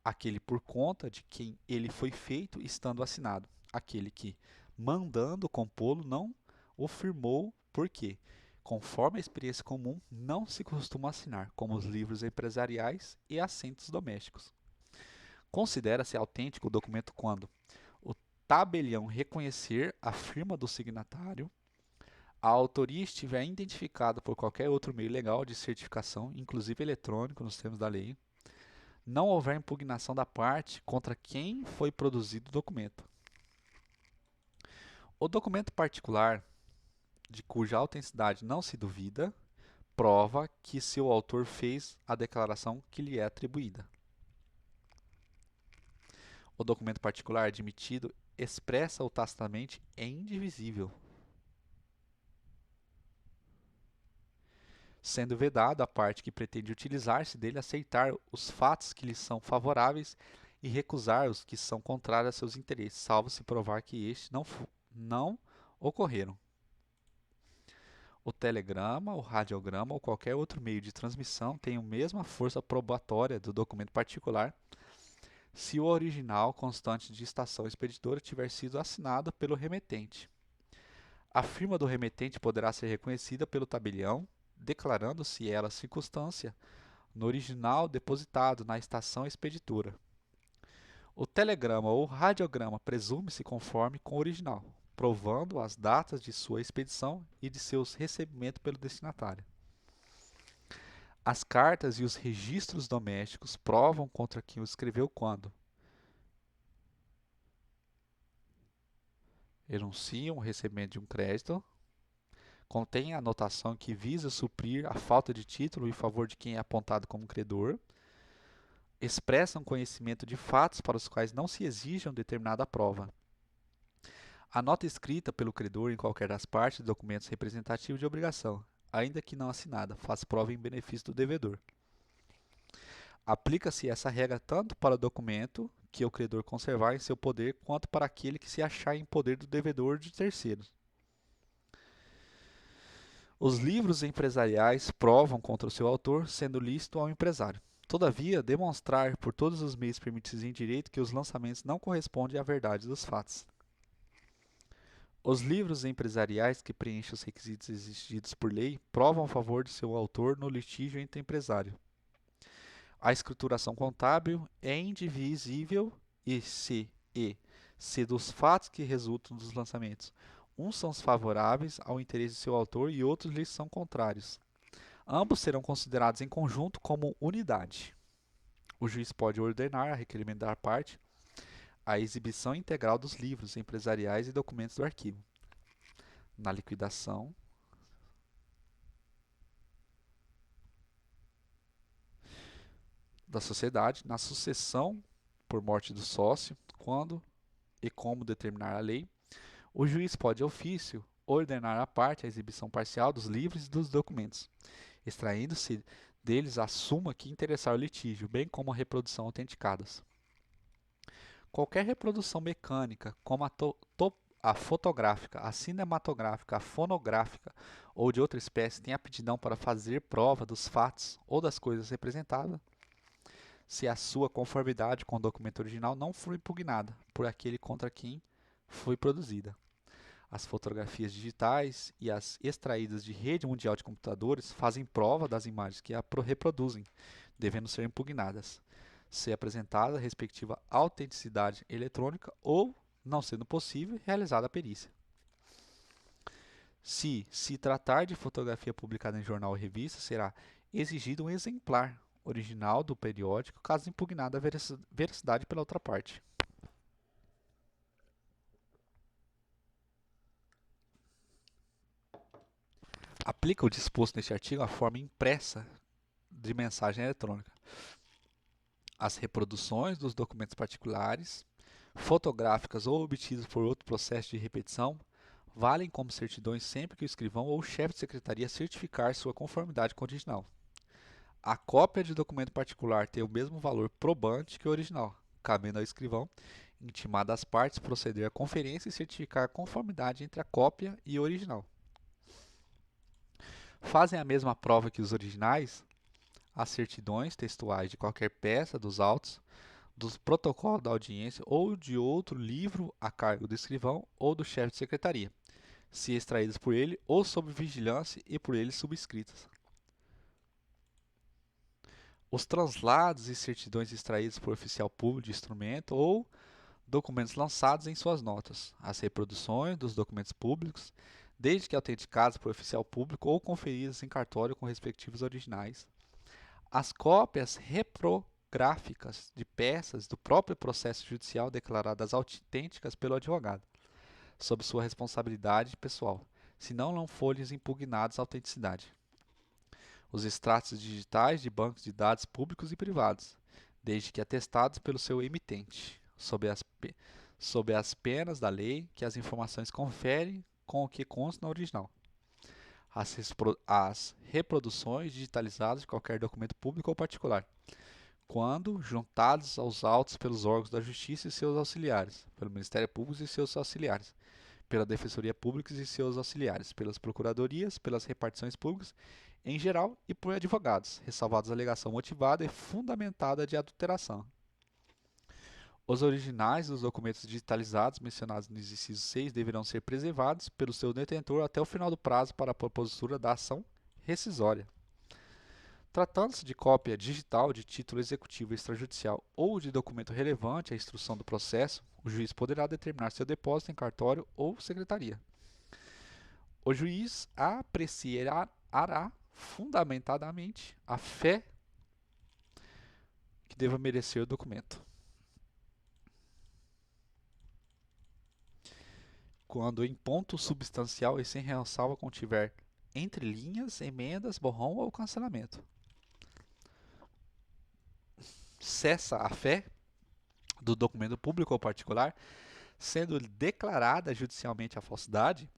aquele por conta de quem ele foi feito estando assinado, aquele que, mandando compô-lo, não o firmou porque, conforme a experiência comum, não se costuma assinar, como os livros empresariais e assentos domésticos. Considera-se autêntico o documento quando o tabelião reconhecer a firma do signatário, a autoria estiver identificada por qualquer outro meio legal de certificação, inclusive eletrônico, nos termos da lei, não houver impugnação da parte contra quem foi produzido o documento. O documento particular, de cuja autenticidade não se duvida, prova que seu autor fez a declaração que lhe é atribuída. O documento particular admitido expressa ou tacitamente é indivisível, sendo vedado a parte que pretende utilizar-se dele aceitar os fatos que lhe são favoráveis e recusar os que são contrários a seus interesses, salvo se provar que estes não ocorreram. O telegrama, o radiograma ou qualquer outro meio de transmissão tem a mesma força probatória do documento particular, se o original constante de estação expeditora tiver sido assinado pelo remetente. A firma do remetente poderá ser reconhecida pelo tabelião, declarando-se ela circunstância no original depositado na estação expeditora. O telegrama ou radiograma presume-se conforme com o original, provando as datas de sua expedição e de seu recebimento pelo destinatário. As cartas e os registros domésticos provam contra quem o escreveu quando enunciam o recebimento de um crédito, contém a anotação que visa suprir a falta de título em favor de quem é apontado como credor, expressam conhecimento de fatos para os quais não se exijam determinada prova. A nota escrita pelo credor em qualquer das partes de documentos representativos de obrigação, ainda que não assinada, faz prova em benefício do devedor. Aplica-se essa regra tanto para o documento que o credor conservar em seu poder, quanto para aquele que se achar em poder do devedor de terceiros. Os livros empresariais provam contra o seu autor, sendo lícito ao empresário. Todavia, demonstrar por todos os meios permitidos em direito que os lançamentos não correspondem à verdade dos fatos. Os livros empresariais que preenchem os requisitos exigidos por lei provam a favor de seu autor no litígio entre empresário. A escrituração contábil é indivisível e se dos fatos que resultam dos lançamentos, uns são favoráveis ao interesse de seu autor e outros lhes são contrários. Ambos serão considerados em conjunto como unidade. O juiz pode ordenar, a requerimento da parte, a exibição integral dos livros empresariais e documentos do arquivo. Na liquidação da sociedade, na sucessão por morte do sócio, quando e como determinar a lei, o juiz pode, de ofício, ordenar à parte a exibição parcial dos livros e dos documentos, extraindo-se deles a suma que interessar o litígio, bem como a reprodução autenticadas. Qualquer reprodução mecânica, como a fotográfica, a cinematográfica, a fonográfica ou de outra espécie, tem aptidão para fazer prova dos fatos ou das coisas representadas, se a sua conformidade com o documento original não for impugnada por aquele contra quem foi produzida. As fotografias digitais e as extraídas de rede mundial de computadores fazem prova das imagens que a reproduzem, devendo ser impugnadas, se apresentada a respectiva autenticidade eletrônica ou, não sendo possível, realizada a perícia. Se tratar de fotografia publicada em jornal ou revista, será exigido um exemplar original do periódico, caso impugnada a veracidade pela outra parte. Aplica o disposto neste artigo à forma impressa de mensagem eletrônica. As reproduções dos documentos particulares, fotográficas ou obtidas por outro processo de repetição, valem como certidões sempre que o escrivão ou o chefe de secretaria certificar sua conformidade com o original. A cópia de documento particular tem o mesmo valor probante que o original, cabendo ao escrivão, intimado às partes, proceder à conferência e certificar a conformidade entre a cópia e o original. Fazem a mesma prova que os originais as certidões textuais de qualquer peça dos autos, dos protocolos da audiência ou de outro livro a cargo do escrivão ou do chefe de secretaria, se extraídas por ele ou sob vigilância e por ele subscritas. Os translados e certidões extraídos por oficial público de instrumento ou documentos lançados em suas notas, as reproduções dos documentos públicos, desde que autenticados por oficial público ou conferidas em cartório com respectivos originais, as cópias reprográficas de peças do próprio processo judicial declaradas autênticas pelo advogado, sob sua responsabilidade pessoal, se não for-lhes impugnados a autenticidade. Os extratos digitais de bancos de dados públicos e privados, desde que atestados pelo seu emitente, sob as penas da lei que as informações conferem com o que consta no original. As reproduções digitalizadas de qualquer documento público ou particular, quando juntados aos autos pelos órgãos da Justiça e seus auxiliares, pelo Ministério Público e seus auxiliares, pela Defensoria Pública e seus auxiliares, pelas procuradorias, pelas repartições públicas em geral e por advogados, ressalvados a alegação motivada e fundamentada de adulteração. Os originais dos documentos digitalizados mencionados no inciso 6 deverão ser preservados pelo seu detentor até o final do prazo para a propositura da ação rescisória. Tratando-se de cópia digital de título executivo extrajudicial ou de documento relevante à instrução do processo, o juiz poderá determinar seu depósito em cartório ou secretaria. O juiz apreciará fundamentadamente a fé que deva merecer o documento. Quando em ponto substancial e sem ressalva contiver entre linhas, emendas, borrão ou cancelamento. Cessa a fé do documento público ou particular, sendo declarada judicialmente a falsidade,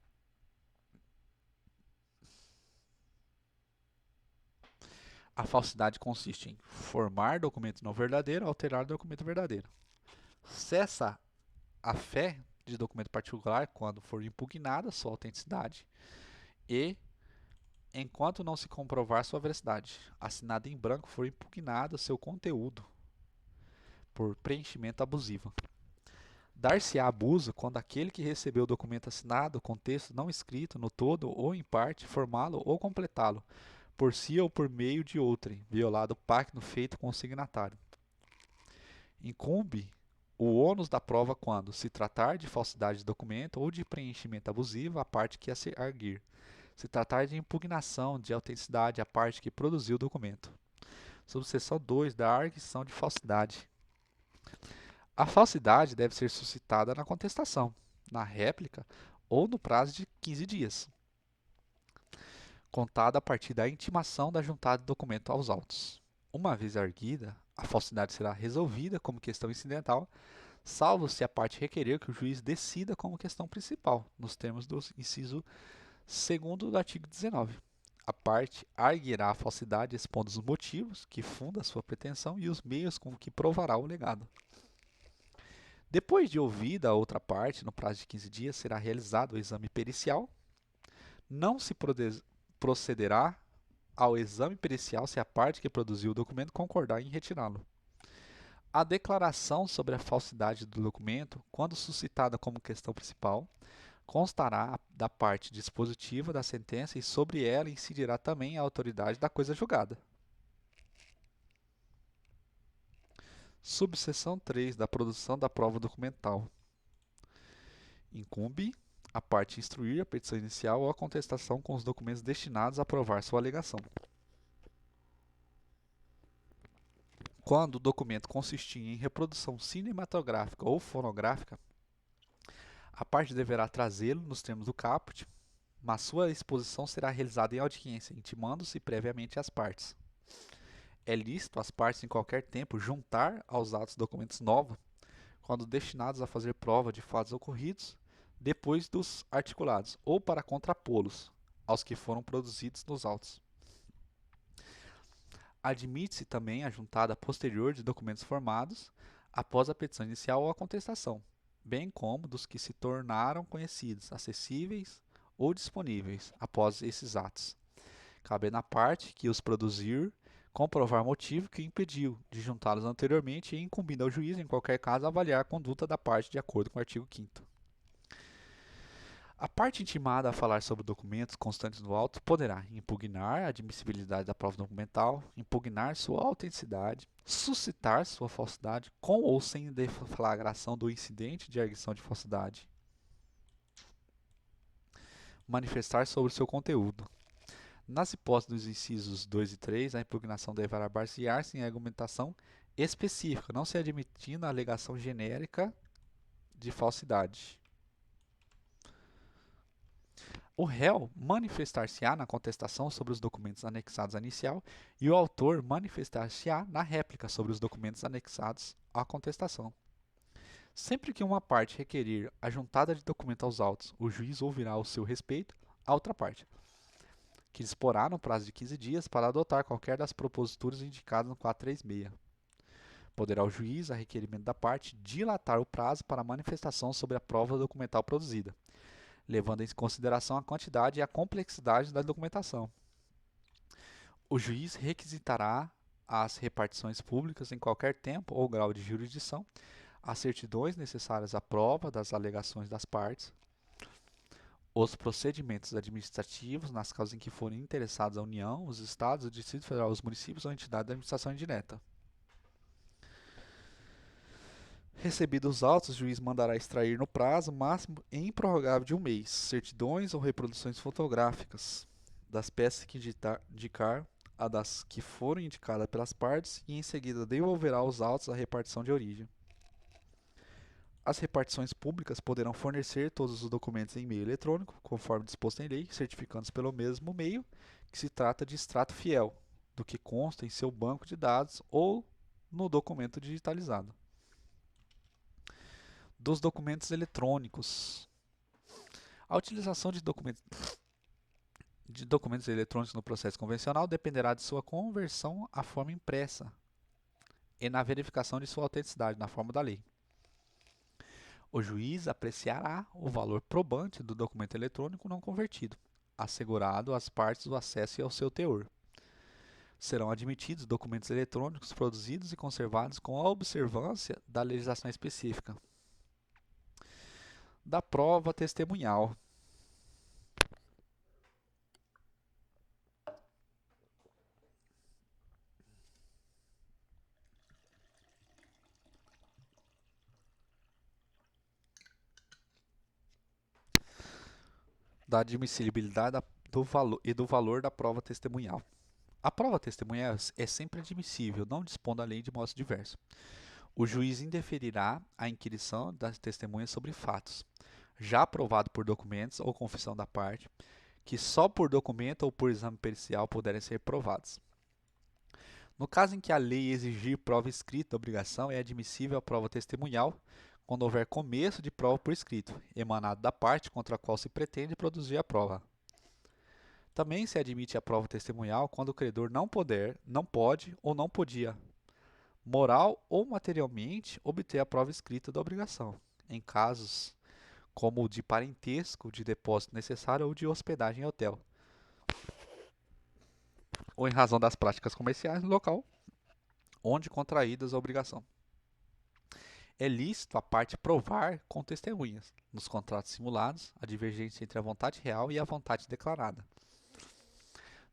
a falsidade consiste em formar documento não verdadeiro, alterar documento verdadeiro. Cessa a fé de documento particular quando for impugnada sua autenticidade e enquanto não se comprovar sua veracidade. Assinado em branco for impugnado seu conteúdo por preenchimento abusivo. Dar-se-á abuso quando aquele que recebeu o documento assinado com texto não escrito no todo ou em parte, formá-lo ou completá-lo, por si ou por meio de outrem, violado o pacto feito com o signatário. Incumbe o ônus da prova quando se tratar de falsidade de documento ou de preenchimento abusivo a parte que a se arguir. Se tratar de impugnação de autenticidade a parte que produziu o documento. Subseção 2 da arguição de falsidade. A falsidade deve ser suscitada na contestação, na réplica ou no prazo de 15 dias, contada a partir da intimação da juntada do documento aos autos. Uma vez arguida, a falsidade será resolvida como questão incidental, salvo se a parte requerer que o juiz decida como questão principal, nos termos do inciso 2º do artigo 19. A parte arguirá a falsidade expondo os motivos que funda a sua pretensão e os meios com que provará o legado. Depois de ouvida a outra parte, no prazo de 15 dias, será realizado o exame pericial. Não se procederá ao exame pericial se a parte que produziu o documento concordar em retirá-lo. A declaração sobre a falsidade do documento, quando suscitada como questão principal, constará da parte dispositiva da sentença e sobre ela incidirá também a autoridade da coisa julgada. Subseção 3 da produção da prova documental. Incumbe a parte instruir a petição inicial ou a contestação com os documentos destinados a provar sua alegação. Quando o documento consistir em reprodução cinematográfica ou fonográfica, a parte deverá trazê-lo nos termos do caput, mas sua exposição será realizada em audiência, intimando-se previamente às partes. É lícito às partes em qualquer tempo juntar aos atos documentos novos, quando destinados a fazer prova de fatos ocorridos depois dos articulados, ou para contrapô-los aos que foram produzidos nos autos. Admite-se também a juntada posterior de documentos formados após a petição inicial ou a contestação, bem como dos que se tornaram conhecidos, acessíveis ou disponíveis após esses atos, cabendo à parte que os produzir comprovar motivo que o impediu de juntá-los anteriormente e incumbindo ao juiz, em qualquer caso, avaliar a conduta da parte de acordo com o artigo 5º. A parte intimada a falar sobre documentos constantes no auto poderá impugnar a admissibilidade da prova documental, impugnar sua autenticidade, suscitar sua falsidade com ou sem deflagração do incidente de arguição de falsidade, manifestar sobre seu conteúdo. Nas hipóteses dos incisos 2 e 3, a impugnação deverá basear-se em argumentação específica, não se admitindo a alegação genérica de falsidade. O réu manifestar-se-á na contestação sobre os documentos anexados à inicial e o autor manifestar-se-á na réplica sobre os documentos anexados à contestação. Sempre que uma parte requerir a juntada de documento aos autos, o juiz ouvirá ao seu respeito a outra parte, que disporá no prazo de 15 dias para adotar qualquer das proposituras indicadas no 436. Poderá o juiz, a requerimento da parte, dilatar o prazo para manifestação sobre a prova documental produzida, levando em consideração a quantidade e a complexidade da documentação. O juiz requisitará as repartições públicas em qualquer tempo ou grau de jurisdição, as certidões necessárias à prova das alegações das partes, os procedimentos administrativos nas causas em que forem interessados a União, os Estados, o Distrito Federal, os municípios ou entidade da administração indireta. Recebidos os autos, o juiz mandará extrair no prazo máximo e improrrogável de um mês certidões ou reproduções fotográficas das peças que indicar a das que foram indicadas pelas partes e em seguida devolverá os autos à repartição de origem. As repartições públicas poderão fornecer todos os documentos em meio eletrônico, conforme disposto em lei, certificando-se pelo mesmo meio que se trata de extrato fiel, do que consta em seu banco de dados ou no documento digitalizado. Dos documentos eletrônicos. A utilização de documentos eletrônicos no processo convencional dependerá de sua conversão à forma impressa e na verificação de sua autenticidade na forma da lei. O juiz apreciará o valor probante do documento eletrônico não convertido, assegurado às partes o acesso ao seu teor. Serão admitidos documentos eletrônicos produzidos e conservados com a observância da legislação específica. Da prova testemunhal. Da admissibilidade do valor da prova testemunhal. A prova testemunhal é sempre admissível, não dispondo a lei de modo diverso. O juiz indeferirá a inquirição das testemunhas sobre fatos, já aprovado por documentos ou confissão da parte, que só por documento ou por exame pericial puderem ser provados. No caso em que a lei exigir prova escrita da obrigação, é admissível a prova testemunhal quando houver começo de prova por escrito, emanado da parte contra a qual se pretende produzir a prova. Também se admite a prova testemunhal quando o credor não pode ou não podia, moral ou materialmente, obter a prova escrita da obrigação, em casos como o de parentesco, de depósito necessário ou de hospedagem em hotel, ou em razão das práticas comerciais no local onde contraídas a obrigação. É lícito a parte provar com testemunhas, nos contratos simulados, a divergência entre a vontade real e a vontade declarada.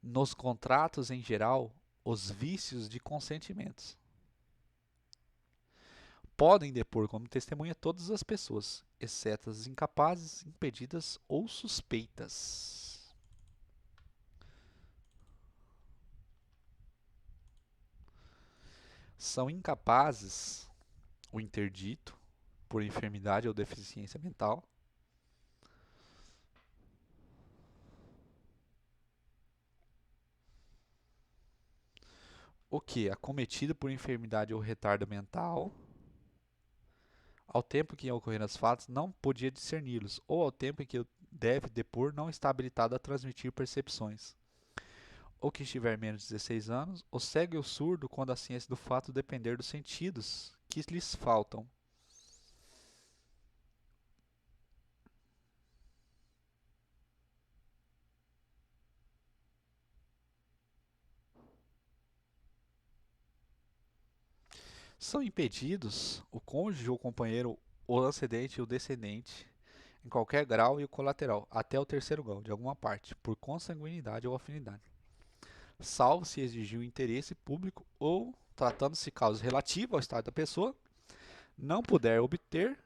Nos contratos, em geral, os vícios de consentimentos. Podem depor como testemunha todas as pessoas, exceto as incapazes, impedidas ou suspeitas. São incapazes o interdito, por enfermidade ou deficiência mental, o que, acometido por enfermidade ou retardo mental, ao tempo que ocorreram os fatos, não podia discerni-los, ou ao tempo em que deve depor, não está habilitado a transmitir percepções. Ou que estiver menos de 16 anos, o cego e o surdo, quando a ciência do fato depender dos sentidos que lhes faltam. São impedidos o cônjuge ou companheiro, o antecedente e o descendente, em qualquer grau e o colateral, até o terceiro grau, de alguma parte, por consanguinidade ou afinidade, salvo se exigir o interesse público ou, tratando-se de causa relativa ao estado da pessoa, não puder obter,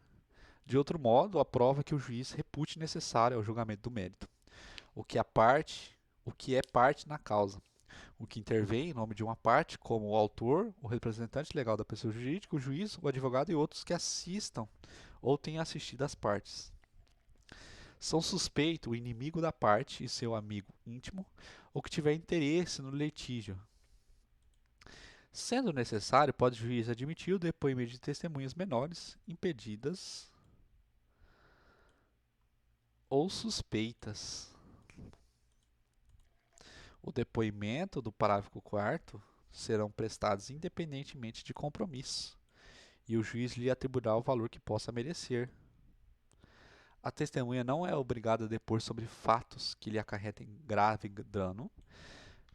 de outro modo, a prova que o juiz repute necessária ao julgamento do mérito, o que é parte na causa, o que intervém em nome de uma parte, como o autor, o representante legal da pessoa jurídica, o juiz, o advogado e outros que assistam ou tenham assistido às partes. São suspeitos o inimigo da parte e seu amigo íntimo, ou que tiver interesse no litígio. Sendo necessário, pode o juiz admitir o depoimento de testemunhas menores, impedidas ou suspeitas. O depoimento do parágrafo 4º serão prestados independentemente de compromisso, e o juiz lhe atribuirá o valor que possa merecer. A testemunha não é obrigada a depor sobre fatos que lhe acarretem grave dano,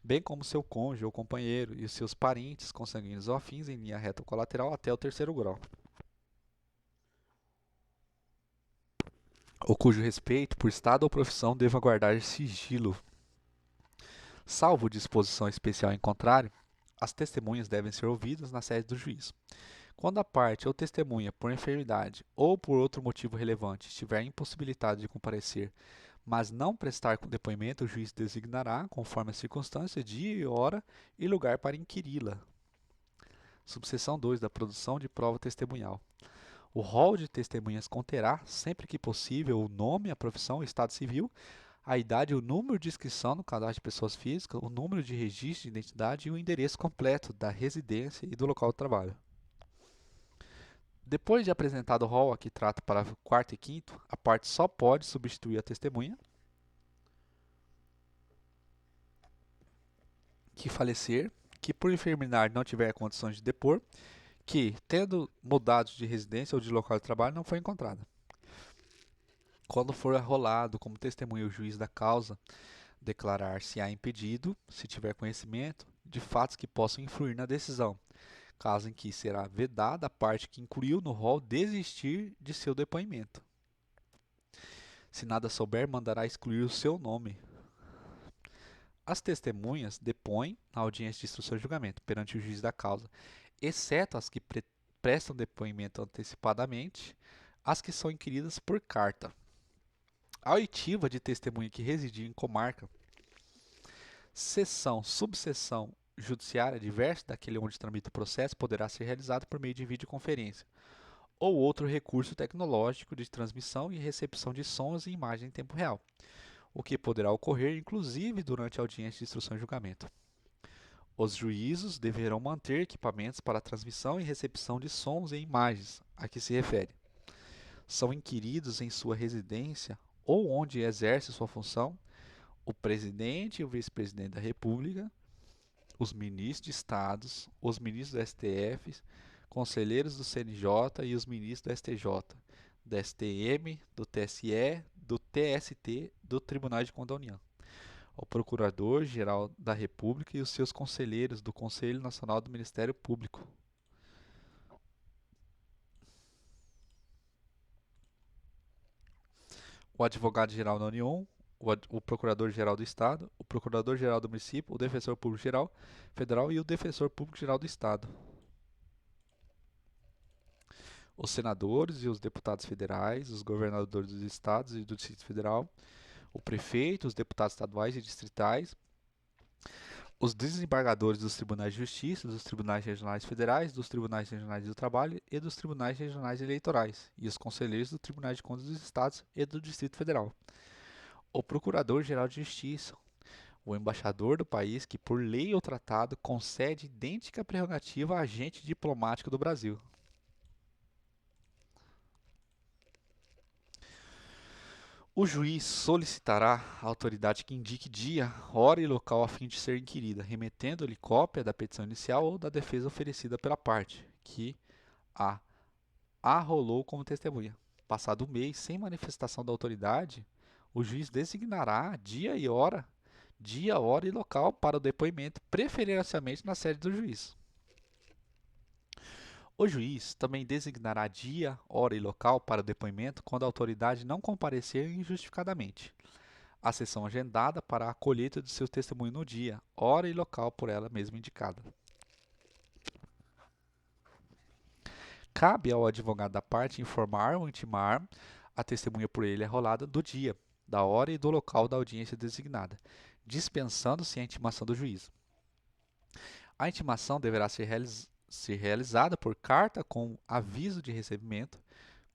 bem como seu cônjuge ou companheiro e os seus parentes consanguíneos ou afins em linha reta ou colateral até o terceiro grau. ou cujo respeito por estado ou profissão deva guardar sigilo. Salvo disposição especial em contrário, as testemunhas devem ser ouvidas na sede do juízo. Quando a parte ou testemunha, por enfermidade ou por outro motivo relevante, estiver impossibilitada de comparecer, mas não prestar depoimento, o juiz designará, conforme a circunstância, dia e hora e lugar para inquiri-la. Subseção 2 da produção de prova testemunhal. O rol de testemunhas conterá, sempre que possível, o nome, a profissão, o estado civil, a idade e o número de inscrição no cadastro de pessoas físicas, o número de registro de identidade e o endereço completo da residência e do local de trabalho. Depois de apresentado o rol, aqui trata parágrafo 4º e 5º, a parte só pode substituir a testemunha que falecer, que por enfermidade não tiver condições de depor, que, tendo mudado de residência ou de local de trabalho, não foi encontrada. Quando for arrolado como testemunha o juiz da causa, declarar se há impedido, se tiver conhecimento, de fatos que possam influir na decisão, caso em que será vedada a parte que incluiu no rol desistir de seu depoimento. Se nada souber, mandará excluir o seu nome. As testemunhas depõem na audiência de instrução e julgamento perante o juiz da causa, exceto as que prestam depoimento antecipadamente, as que são inquiridas por carta. A oitiva de testemunha que residir em comarca, seção, subseção judiciária diversa daquele onde tramita o processo poderá ser realizada por meio de videoconferência ou outro recurso tecnológico de transmissão e recepção de sons e imagens em tempo real, o que poderá ocorrer inclusive durante a audiência de instrução e julgamento. Os juízos deverão manter equipamentos para transmissão e recepção de sons e imagens a que se refere. São inquiridos em sua residência ou onde exerce sua função o presidente e o vice-presidente da República, os ministros de estados, os ministros do STF, conselheiros do CNJ e os ministros do STJ, do STM, do TSE, do TST, do Tribunal de Contas da União, o Procurador-Geral da República e os seus conselheiros do Conselho Nacional do Ministério Público. O Advogado-Geral da União, o Procurador-Geral do Estado, o Procurador-Geral do Município, o Defensor Público-Geral Federal e o Defensor Público-Geral do Estado. Os senadores e os deputados federais, os governadores dos estados e do Distrito Federal, o prefeito, os deputados estaduais e distritais, os desembargadores dos tribunais de justiça, dos tribunais regionais federais, dos tribunais regionais do trabalho e dos tribunais regionais eleitorais, e os conselheiros do Tribunal de Contas dos Estados e do Distrito Federal. O Procurador-Geral de Justiça, o embaixador do país que, por lei ou tratado, concede idêntica prerrogativa a agente diplomático do Brasil. O juiz solicitará à autoridade que indique dia, hora e local a fim de ser inquirida, remetendo-lhe cópia da petição inicial ou da defesa oferecida pela parte, que a arrolou como testemunha. Passado um mês, sem manifestação da autoridade, o juiz designará dia, hora e local para o depoimento, preferencialmente na sede do juiz. O juiz também designará dia, hora e local para o depoimento quando a autoridade não comparecer injustificadamente. A sessão agendada para a colheita de seu testemunho no dia, hora e local por ela mesma indicada. Cabe ao advogado da parte informar ou intimar a testemunha por ele arrolada do dia, da hora e do local da audiência designada, dispensando-se a intimação do juiz. A intimação deverá ser realizada por carta com aviso de recebimento,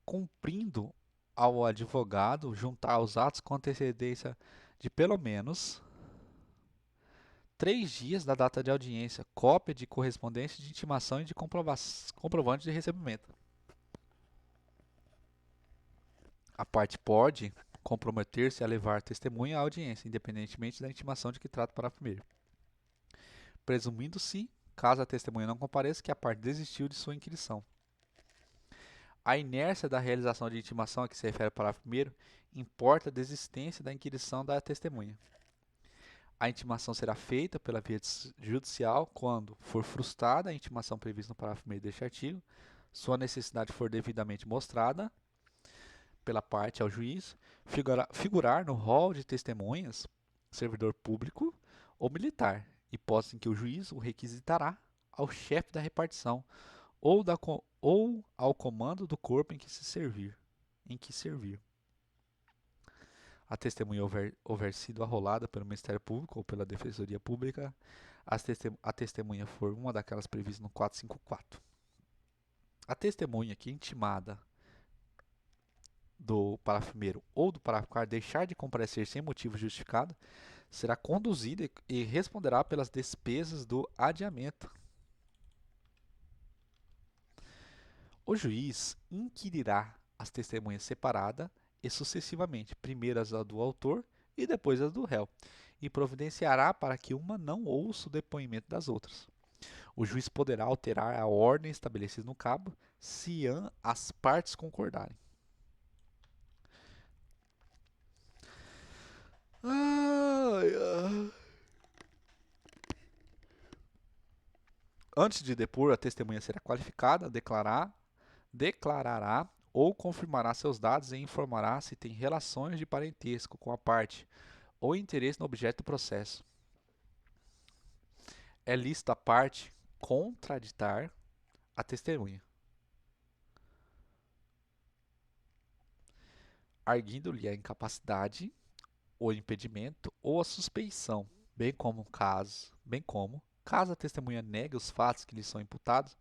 cumprindo ao advogado juntar os atos com antecedência de pelo menos 3 dias da data de audiência, cópia de correspondência de intimação e de comprovante de recebimento. A parte pode comprometer-se a levar testemunha à audiência, independentemente da intimação de que trata o parágrafo 1º. Presumindo-se, caso a testemunha não compareça, que a parte desistiu de sua inquirição. A inércia da realização de intimação a que se refere o parágrafo 1º importa a desistência da inquirição da testemunha. A intimação será feita pela via judicial quando for frustrada a intimação prevista no parágrafo 1º deste artigo, sua necessidade for devidamente mostrada, pela parte ao juiz figurar no rol de testemunhas, servidor público ou militar, hipótese em que o juiz o requisitará ao chefe da repartição ou ao comando do corpo em que servir. A testemunha houver sido arrolada pelo Ministério Público ou pela Defensoria Pública, a testemunha for uma daquelas previstas no 454. A testemunha que intimada do parágrafo 1º ou do parágrafo 4º deixar de comparecer sem motivo justificado, será conduzida e responderá pelas despesas do adiamento. O juiz inquirirá as testemunhas separadas e sucessivamente, primeiro as do autor e depois as do réu, e providenciará para que uma não ouça o depoimento das outras. O juiz poderá alterar a ordem estabelecida no cabo, se as partes concordarem. Antes de depor, a testemunha será qualificada, declarará ou confirmará seus dados e informará se tem relações de parentesco com a parte ou interesse no objeto do processo. É lícito à parte contraditar a testemunha, arguindo-lhe a incapacidade, o impedimento ou a suspeição, bem como, caso a testemunha negue os fatos que lhe são imputados,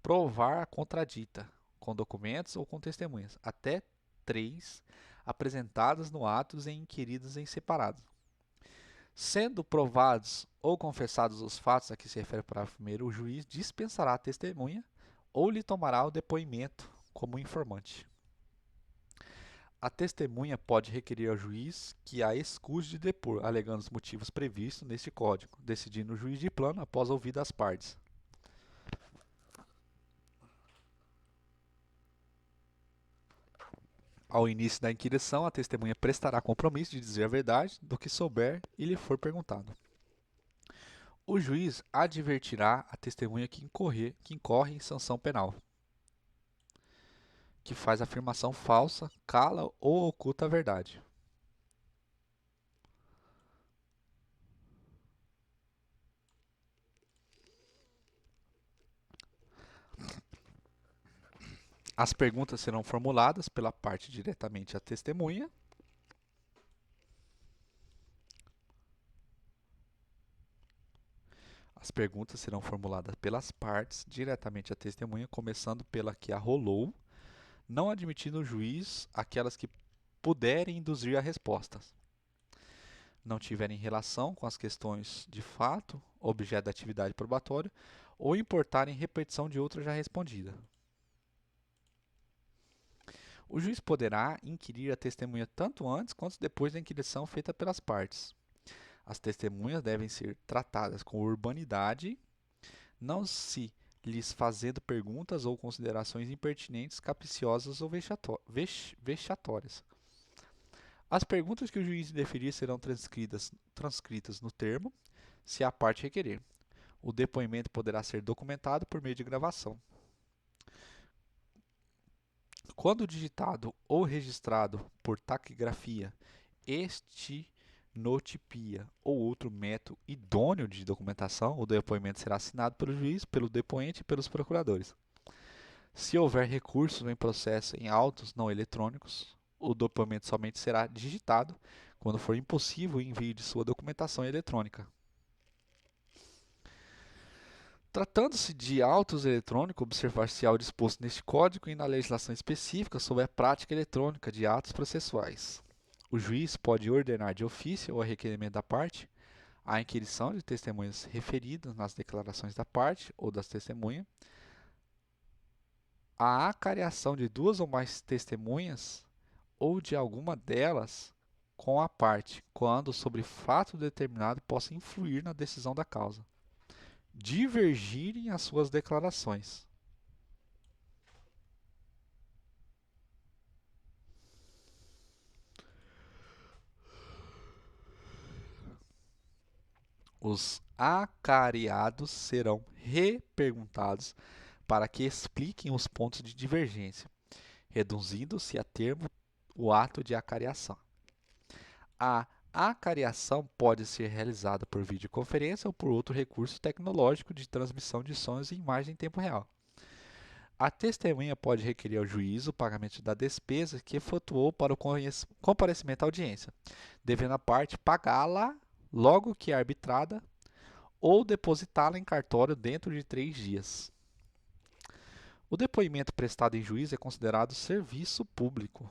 provar a contradita, com documentos ou com testemunhas, até 3 apresentadas no atos e inquiridas em separado. Sendo provados ou confessados os fatos a que se refere o parágrafo 1º, o juiz dispensará a testemunha ou lhe tomará o depoimento como informante. A testemunha pode requerer ao juiz que a excuse de depor, alegando os motivos previstos neste Código, decidindo o juiz de plano após ouvidas as partes. Ao início da inquirição, a testemunha prestará compromisso de dizer a verdade do que souber e lhe for perguntado. O juiz advertirá a testemunha que incorre em sanção penal, que faz afirmação falsa, cala ou oculta a verdade. As perguntas serão formuladas pela parte diretamente à testemunha. As perguntas serão formuladas pelas partes diretamente à testemunha, começando pela que arrolou, não admitindo o juiz aquelas que puderem induzir a resposta, não tiverem relação com as questões de fato, objeto da atividade probatória, ou importarem repetição de outra já respondida. O juiz poderá inquirir a testemunha tanto antes quanto depois da inquirição feita pelas partes. As testemunhas devem ser tratadas com urbanidade, não se lhes fazendo perguntas ou considerações impertinentes, capciosas ou vexatórias. As perguntas que o juiz indeferir serão transcritas no termo, se a parte requerer. O depoimento poderá ser documentado por meio de gravação. Quando digitado ou registrado por taquigrafia, estenotipia ou outro método idôneo de documentação, o depoimento será assinado pelo juiz, pelo depoente e pelos procuradores. Se houver recurso em processo em autos não eletrônicos, o depoimento somente será digitado quando for impossível o envio de sua documentação eletrônica. Tratando-se de autos eletrônicos, observar-se-á o disposto neste Código e na legislação específica sobre a prática eletrônica de atos processuais. O juiz pode ordenar de ofício ou a requerimento da parte a inquirição de testemunhas referidas nas declarações da parte ou das testemunhas, a acareação de 2 ou mais testemunhas ou de alguma delas com a parte, quando sobre fato determinado possa influir na decisão da causa, divergirem as suas declarações. Os acareados serão reperguntados para que expliquem os pontos de divergência, reduzindo-se a termo o ato de acariação. A acariação pode ser realizada por videoconferência ou por outro recurso tecnológico de transmissão de sons e imagem em tempo real. A testemunha pode requerer ao juiz o pagamento da despesa que efetuou para o comparecimento à audiência, devendo a parte pagá-la logo que arbitrada ou depositá-la em cartório dentro de 3 dias. O depoimento prestado em juízo é considerado serviço público.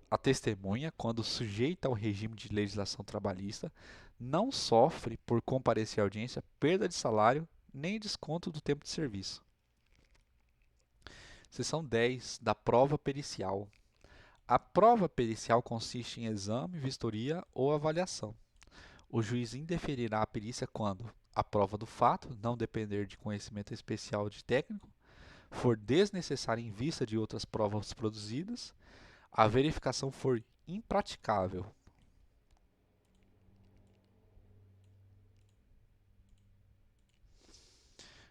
A testemunha, quando sujeita ao regime de legislação trabalhista, não sofre, por comparecer à audiência, perda de salário nem desconto do tempo de serviço. Seção 10 da prova pericial. A prova pericial consiste em exame, vistoria ou avaliação. O juiz indeferirá a perícia quando a prova do fato não depender de conhecimento especial de técnico, for desnecessária em vista de outras provas produzidas, a verificação for impraticável.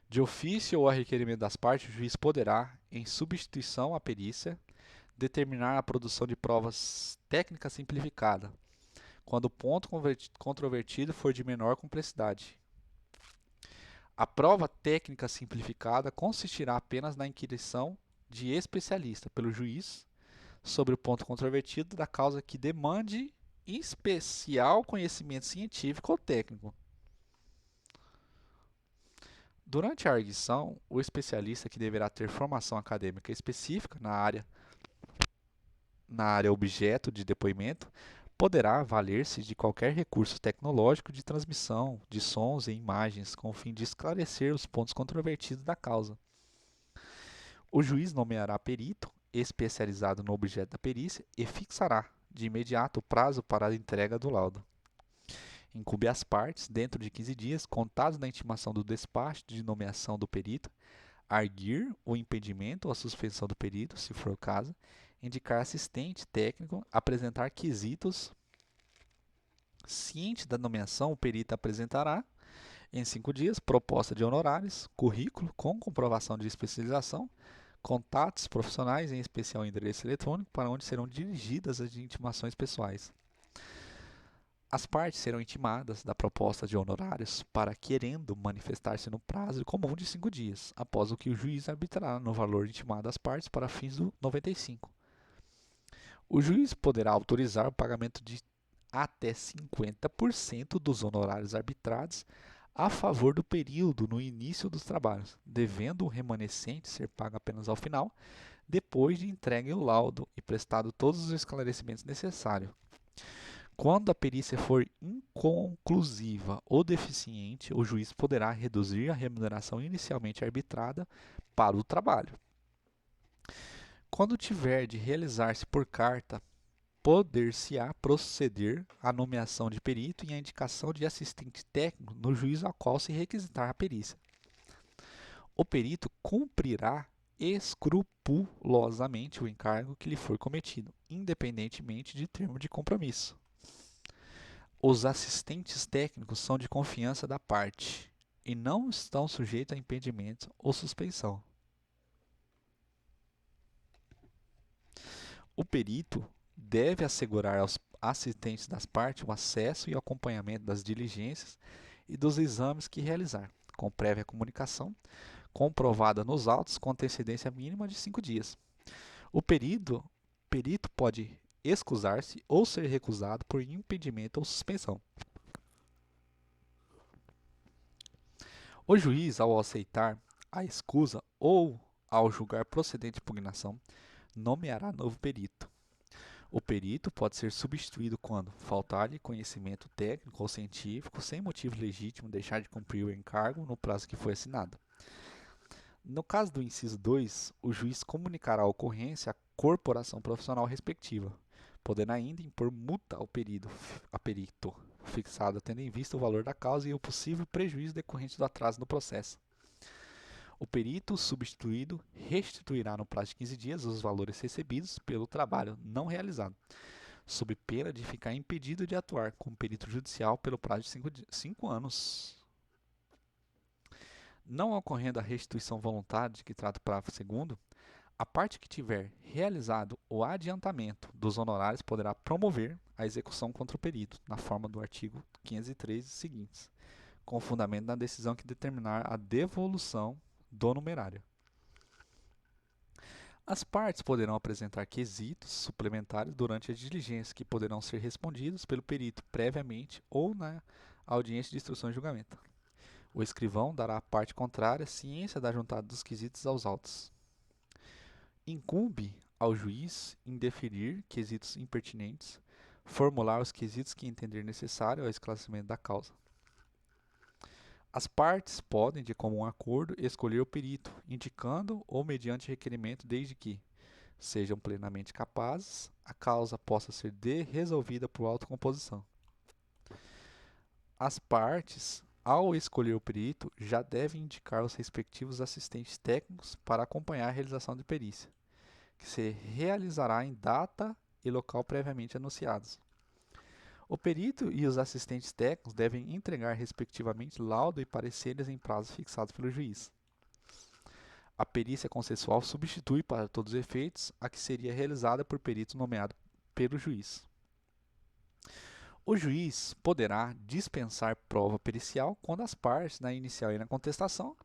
De ofício ou a requerimento das partes, o juiz poderá, em substituição à perícia, determinar a produção de provas técnicas simplificada, quando o ponto controvertido for de menor complexidade. A prova técnica simplificada consistirá apenas na inquirição de especialista pelo juiz sobre o ponto controvertido da causa que demande especial conhecimento científico ou técnico. Durante a arguição, o especialista, que deverá ter formação acadêmica específica na área objeto de depoimento, poderá valer-se de qualquer recurso tecnológico de transmissão de sons e imagens com o fim de esclarecer os pontos controvertidos da causa. O juiz nomeará perito especializado no objeto da perícia e fixará de imediato o prazo para a entrega do laudo. Incumbe às partes, dentro de 15 dias, contados da intimação do despacho de nomeação do perito, arguir o impedimento ou a suspensão do perito, se for o caso, indicar assistente técnico, apresentar quesitos. Ciente da nomeação, o perito apresentará, em 5 dias, proposta de honorários, currículo com comprovação de especialização, contatos profissionais, em especial endereço eletrônico, para onde serão dirigidas as intimações pessoais. As partes serão intimadas da proposta de honorários para querendo manifestar-se no prazo comum de 5 dias, após o que o juiz arbitrará no valor intimado às partes para fins do 95. O juiz poderá autorizar o pagamento de até 50% dos honorários arbitrados a favor do período no início dos trabalhos, devendo o remanescente ser pago apenas ao final, depois de entregue o laudo e prestado todos os esclarecimentos necessários. Quando a perícia for inconclusiva ou deficiente, o juiz poderá reduzir a remuneração inicialmente arbitrada para o trabalho. Quando tiver de realizar-se por carta, poder-se-á proceder à nomeação de perito e à indicação de assistente técnico no juízo ao qual se requisitar a perícia. O perito cumprirá escrupulosamente o encargo que lhe for cometido, independentemente de termo de compromisso. Os assistentes técnicos são de confiança da parte e não estão sujeitos a impedimento ou suspensão. O perito deve assegurar aos assistentes das partes o acesso e o acompanhamento das diligências e dos exames que realizar, com prévia comunicação, comprovada nos autos com antecedência mínima de 5 dias. O perito pode excusar-se ou ser recusado por impedimento ou suspensão. O juiz, ao aceitar a escusa ou ao julgar procedente impugnação, nomeará novo perito. O perito pode ser substituído quando faltar-lhe conhecimento técnico ou científico sem motivo legítimo deixar de cumprir o encargo no prazo que foi assinado. No caso do inciso 2, o juiz comunicará a ocorrência à corporação profissional respectiva, podendo ainda impor multa ao perito, fixada tendo em vista o valor da causa e o possível prejuízo decorrente do atraso no processo. O perito substituído restituirá no prazo de 15 dias os valores recebidos pelo trabalho não realizado, sob pena de ficar impedido de atuar como perito judicial pelo prazo de 5 anos. Não ocorrendo a restituição voluntária de que trata o parágrafo 2º, a parte que tiver realizado o adiantamento dos honorários poderá promover a execução contra o perito, na forma do artigo 503 e seguintes, com fundamento na decisão que determinar a devolução do numerário. As partes poderão apresentar quesitos suplementares durante a diligência, que poderão ser respondidos pelo perito previamente ou na audiência de instrução e julgamento. O escrivão dará à parte contrária ciência da juntada dos quesitos aos autos. Incumbe ao juiz indeferir quesitos impertinentes, formular os quesitos que entender necessário ao esclarecimento da causa. As partes podem, de comum acordo, escolher o perito, indicando ou mediante requerimento, desde que sejam plenamente capazes, a causa possa ser resolvida por autocomposição. As partes, ao escolher o perito, já devem indicar os respectivos assistentes técnicos para acompanhar a realização de perícia, que se realizará em data e local previamente anunciados. O perito e os assistentes técnicos devem entregar, respectivamente, laudo e pareceres em prazos fixados pelo juiz. A perícia consensual substitui, para todos os efeitos, a que seria realizada por perito nomeado pelo juiz. O juiz poderá dispensar prova pericial quando as partes, na inicial e na contestação,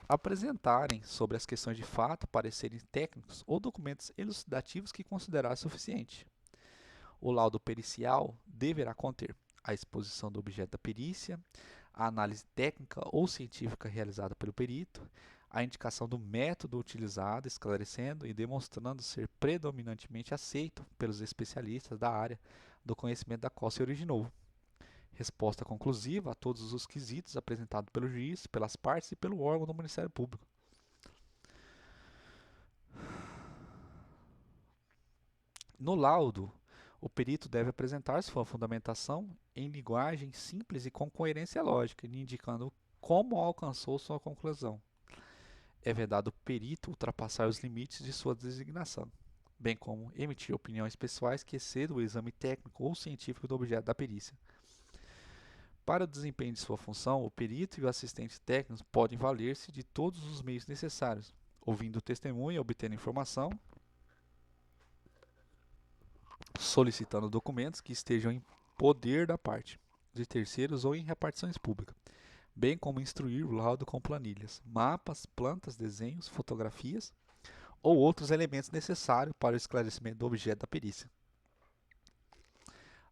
apresentarem sobre as questões de fato, pareceres técnicos ou documentos elucidativos que considerar suficiente. O laudo pericial deverá conter a exposição do objeto da perícia, a análise técnica ou científica realizada pelo perito, a indicação do método utilizado, esclarecendo e demonstrando ser predominantemente aceito pelos especialistas da área do conhecimento da qual se originou. Resposta conclusiva a todos os quesitos apresentados pelo juiz, pelas partes e pelo órgão do Ministério Público. No laudo, o perito deve apresentar sua fundamentação em linguagem simples e com coerência lógica, indicando como alcançou sua conclusão. É vedado ao perito ultrapassar os limites de sua designação, bem como emitir opiniões pessoais que excedam o exame técnico ou científico do objeto da perícia. Para o desempenho de sua função, o perito e o assistente técnico podem valer-se de todos os meios necessários, ouvindo o testemunho, obtendo informação, solicitando documentos que estejam em poder da parte, de terceiros ou em repartições públicas, bem como instruir o laudo com planilhas, mapas, plantas, desenhos, fotografias ou outros elementos necessários para o esclarecimento do objeto da perícia.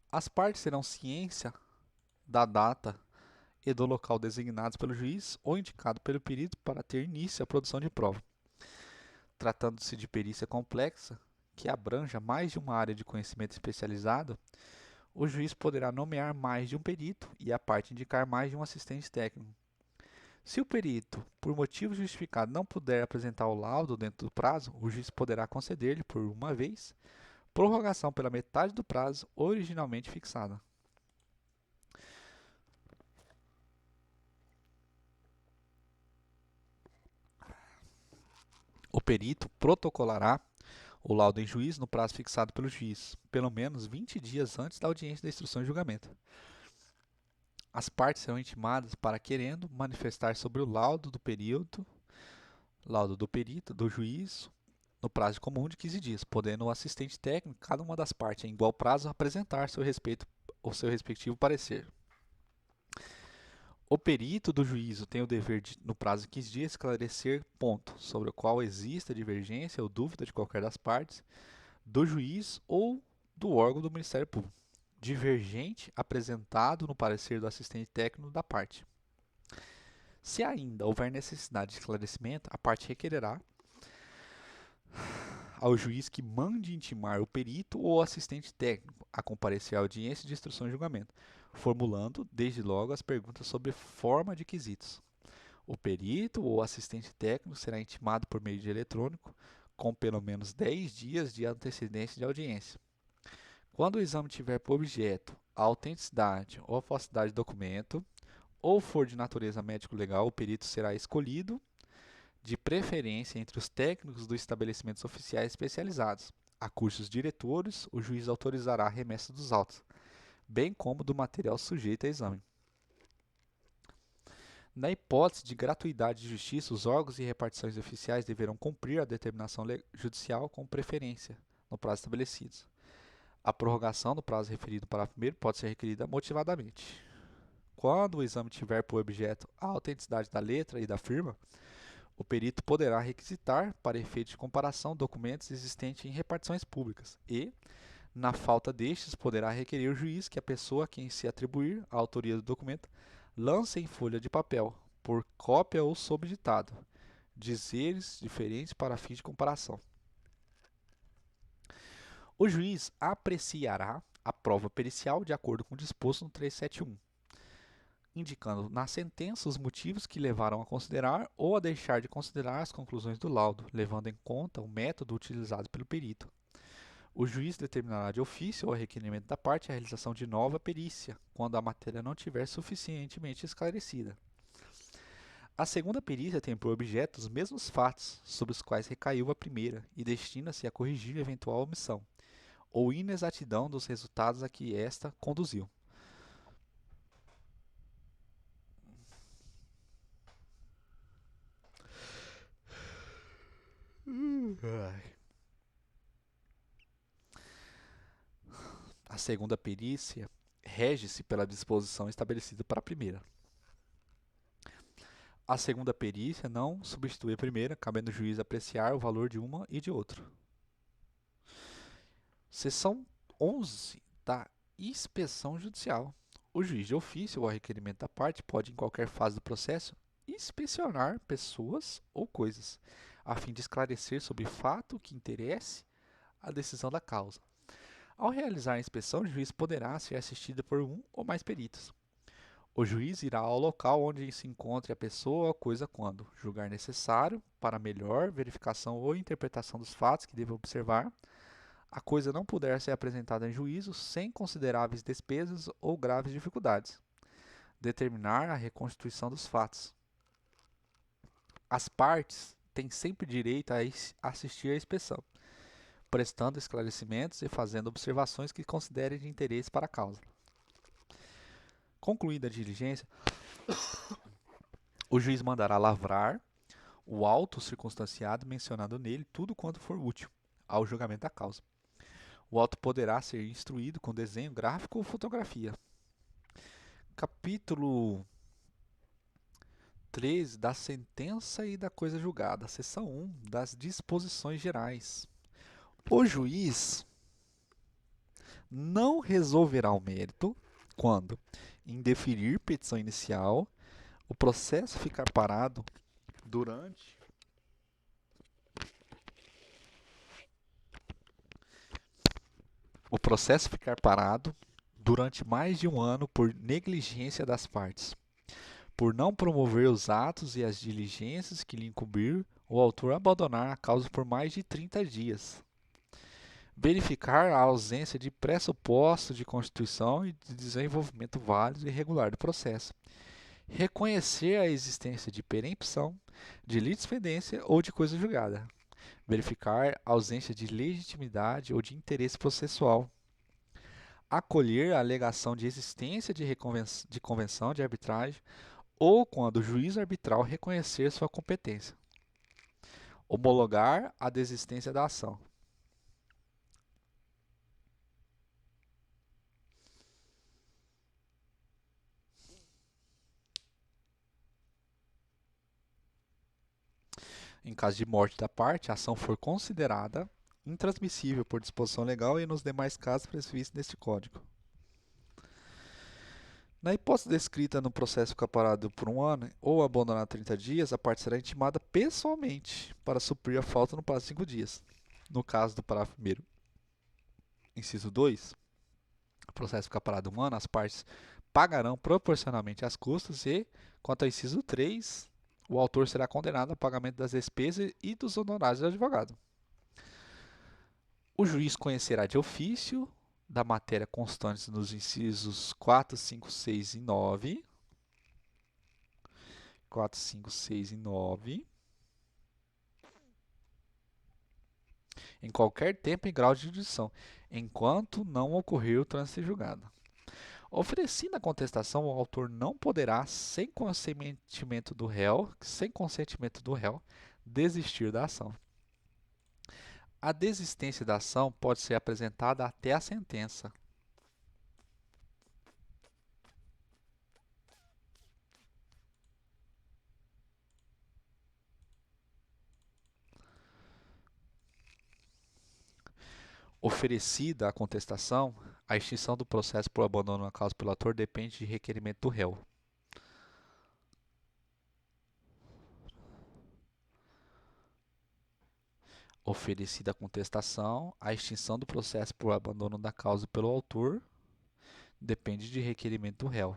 As partes terão ciência da data e do local designados pelo juiz ou indicado pelo perito para ter início à produção de prova. Tratando-se de perícia complexa, que abranja mais de uma área de conhecimento especializado, o juiz poderá nomear mais de um perito e a parte indicar mais de um assistente técnico. Se o perito, por motivo justificado, não puder apresentar o laudo dentro do prazo, o juiz poderá conceder-lhe, por uma vez, prorrogação pela metade do prazo originalmente fixado. O perito protocolará o laudo em juízo no prazo fixado pelo juiz, pelo menos 20 dias antes da audiência da instrução e julgamento. As partes serão intimadas para, querendo, manifestar sobre o laudo do perito, do juiz, no prazo comum de 15 dias, podendo o assistente técnico, cada uma das partes, em igual prazo, apresentar o seu respectivo parecer. O perito do juízo tem o dever de, no prazo de 15 dias, esclarecer ponto sobre o qual exista divergência ou dúvida de qualquer das partes, do juiz ou do órgão do Ministério Público, divergente apresentado no parecer do assistente técnico da parte. Se ainda houver necessidade de esclarecimento, a parte requererá ao juiz que mande intimar o perito ou assistente técnico a comparecer à audiência de instrução e julgamento, formulando, desde logo, as perguntas sobre forma de quesitos. O perito ou assistente técnico será intimado por meio de eletrônico, com pelo menos 10 dias de antecedência de audiência. Quando o exame tiver por objeto a autenticidade ou a falsidade do documento, ou for de natureza médico-legal, o perito será escolhido, de preferência entre os técnicos dos estabelecimentos oficiais especializados. A cujos diretores, o juiz autorizará a remessa dos autos, bem como do material sujeito a exame. Na hipótese de gratuidade de justiça, os órgãos e repartições oficiais deverão cumprir a determinação judicial com preferência, no prazo estabelecido. A prorrogação do prazo referido no parágrafo 1º pode ser requerida motivadamente. Quando o exame tiver por objeto a autenticidade da letra e da firma, o perito poderá requisitar, para efeito de comparação, documentos existentes em repartições públicas e, na falta destes, poderá requerer o juiz que a pessoa a quem se atribuir a autoria do documento lance em folha de papel, por cópia ou sob ditado, dizeres diferentes para fins de comparação. O juiz apreciará a prova pericial de acordo com o disposto no 371, indicando na sentença os motivos que levaram a considerar ou a deixar de considerar as conclusões do laudo, levando em conta o método utilizado pelo perito. O juiz determinará de ofício ou a requerimento da parte a realização de nova perícia, quando a matéria não estiver suficientemente esclarecida. A segunda perícia tem por objeto os mesmos fatos sobre os quais recaiu a primeira e destina-se a corrigir eventual omissão ou inexatidão dos resultados a que esta conduziu. A segunda perícia rege-se pela disposição estabelecida para a primeira. A segunda perícia não substitui a primeira, cabendo ao juiz apreciar o valor de uma e de outra. Seção 11 da inspeção judicial. O juiz de ofício ou a requerimento da parte pode, em qualquer fase do processo, inspecionar pessoas ou coisas, a fim de esclarecer sobre fato que interesse a decisão da causa. Ao realizar a inspeção, o juiz poderá ser assistido por um ou mais peritos. O juiz irá ao local onde se encontre a pessoa ou coisa quando julgar necessário para melhor verificação ou interpretação dos fatos que deve observar, a coisa não puder ser apresentada em juízo sem consideráveis despesas ou graves dificuldades. Determinar a reconstituição dos fatos. As partes têm sempre direito a assistir à inspeção, prestando esclarecimentos e fazendo observações que considerem de interesse para a causa. Concluída a diligência, o juiz mandará lavrar o auto circunstanciado mencionando nele tudo quanto for útil ao julgamento da causa. O auto poderá ser instruído com desenho gráfico ou fotografia. Capítulo 13 da sentença e da coisa julgada. Seção 1 das disposições gerais. O juiz não resolverá o mérito quando indeferir petição inicial, o processo ficar parado durante mais de um ano por negligência das partes, por não promover os atos e as diligências que lhe incumbir o autor abandonar a causa por mais de 30 dias. Verificar a ausência de pressuposto de constituição e de desenvolvimento válido e regular do processo. Reconhecer a existência de perempção, de litispendência ou de coisa julgada. Verificar a ausência de legitimidade ou de interesse processual. Acolher a alegação de existência de convenção de arbitragem ou quando o juiz arbitral reconhecer sua competência. Homologar a desistência da ação. Em caso de morte da parte, a ação for considerada intransmissível por disposição legal e nos demais casos previstos neste Código. Na hipótese descrita no processo ficar parado por um ano ou abandonado 30 dias, a parte será intimada pessoalmente para suprir a falta no prazo de 5 dias. No caso do parágrafo 1º, inciso 2, o processo ficar parado um ano, as partes pagarão proporcionalmente as custas e, quanto ao inciso 3, o autor será condenado ao pagamento das despesas e dos honorários do advogado. O juiz conhecerá de ofício da matéria constantes nos incisos 4, 5, 6 e 9. 4, 5, 6 e 9. Em qualquer tempo e grau de jurisdição, enquanto não ocorrer o trânsito em julgado. Oferecida a contestação, o autor não poderá, sem consentimento do réu, desistir da ação. A desistência da ação pode ser apresentada até a sentença. Oferecida a contestação, a extinção do processo por abandono da causa pelo autor depende de requerimento do réu. Oferecida a contestação, a extinção do processo por abandono da causa pelo autor depende de requerimento do réu.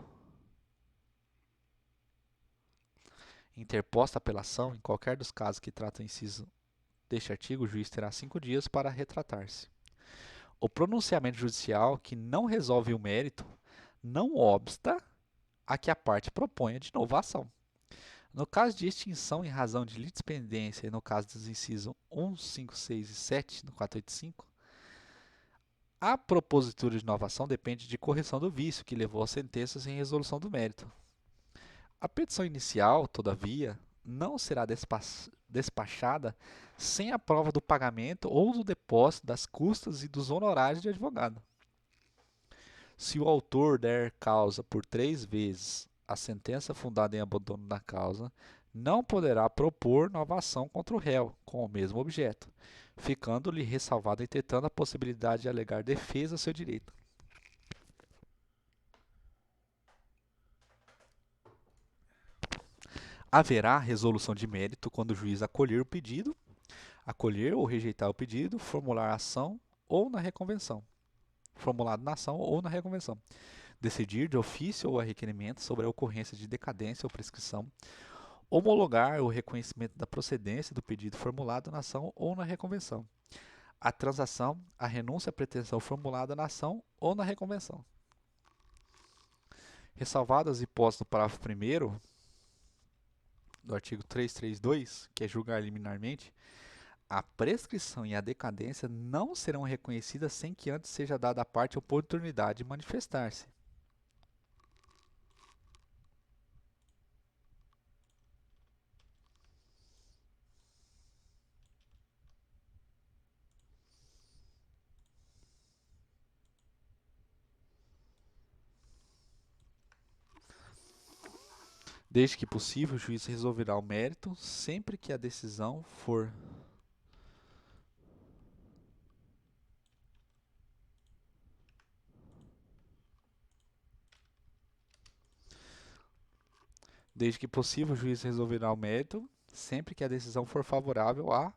Interposta a apelação, em qualquer dos casos que trata o inciso deste artigo, o juiz terá 5 dias para retratar-se. O pronunciamento judicial que não resolve o mérito não obsta a que a parte proponha de novo a ação. No caso de extinção em razão de litispendência e no caso dos incisos 1, 5, 6 e 7 no 485, a propositura de nova ação depende de correção do vício que levou à sentença sem resolução do mérito. A petição inicial, todavia, não será despachada sem a prova do pagamento ou do depósito das custas e dos honorários de advogado. Se o autor der causa por 3 vezes a sentença fundada em abandono da causa, não poderá propor nova ação contra o réu com o mesmo objeto, ficando-lhe ressalvada, entretanto, a possibilidade de alegar defesa a seu direito. Haverá resolução de mérito quando o juiz acolher o pedido, acolher ou rejeitar o pedido, formular a ação ou na reconvenção. Formulado na ação ou na reconvenção. Decidir de ofício ou a requerimento sobre a ocorrência de decadência ou prescrição, homologar o reconhecimento da procedência do pedido formulado na ação ou na reconvenção, a transação, a renúncia à pretensão formulada na ação ou na reconvenção. Ressalvadas as hipóteses do parágrafo 1º do artigo 332, que é julgar liminarmente, a prescrição e a decadência não serão reconhecidas sem que antes seja dada à parte a oportunidade de manifestar-se. Desde que possível, o juiz resolverá o mérito sempre que a decisão for Desde que possível, o juiz resolverá o mérito sempre que a decisão for favorável à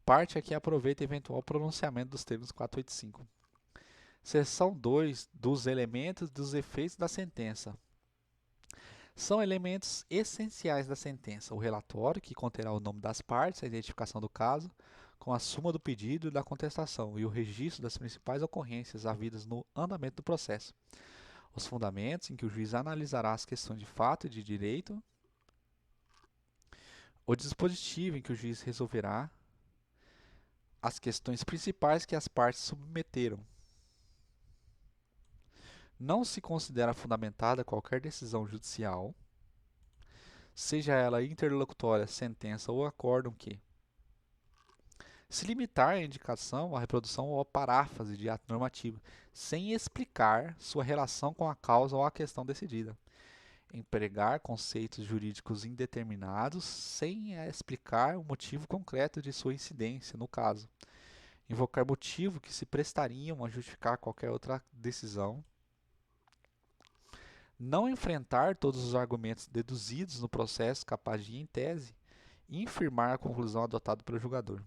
parte a que aproveita eventual pronunciamento dos termos 485. Seção 2 dos elementos dos efeitos da sentença. São elementos essenciais da sentença: o relatório, que conterá o nome das partes, a identificação do caso, com a suma do pedido e da contestação, e o registro das principais ocorrências havidas no andamento do processo. Os fundamentos em que o juiz analisará as questões de fato e de direito, o dispositivo em que o juiz resolverá as questões principais que as partes submeteram. Não se considera fundamentada qualquer decisão judicial, seja ela interlocutória, sentença ou acórdão que se limitar à indicação, à reprodução ou à paráfrase de ato normativo, sem explicar sua relação com a causa ou a questão decidida. Empregar conceitos jurídicos indeterminados sem explicar o motivo concreto de sua incidência no caso. Invocar motivos que se prestariam a justificar qualquer outra decisão. Não enfrentar todos os argumentos deduzidos no processo capaz de, em tese, infirmar a conclusão adotada pelo julgador.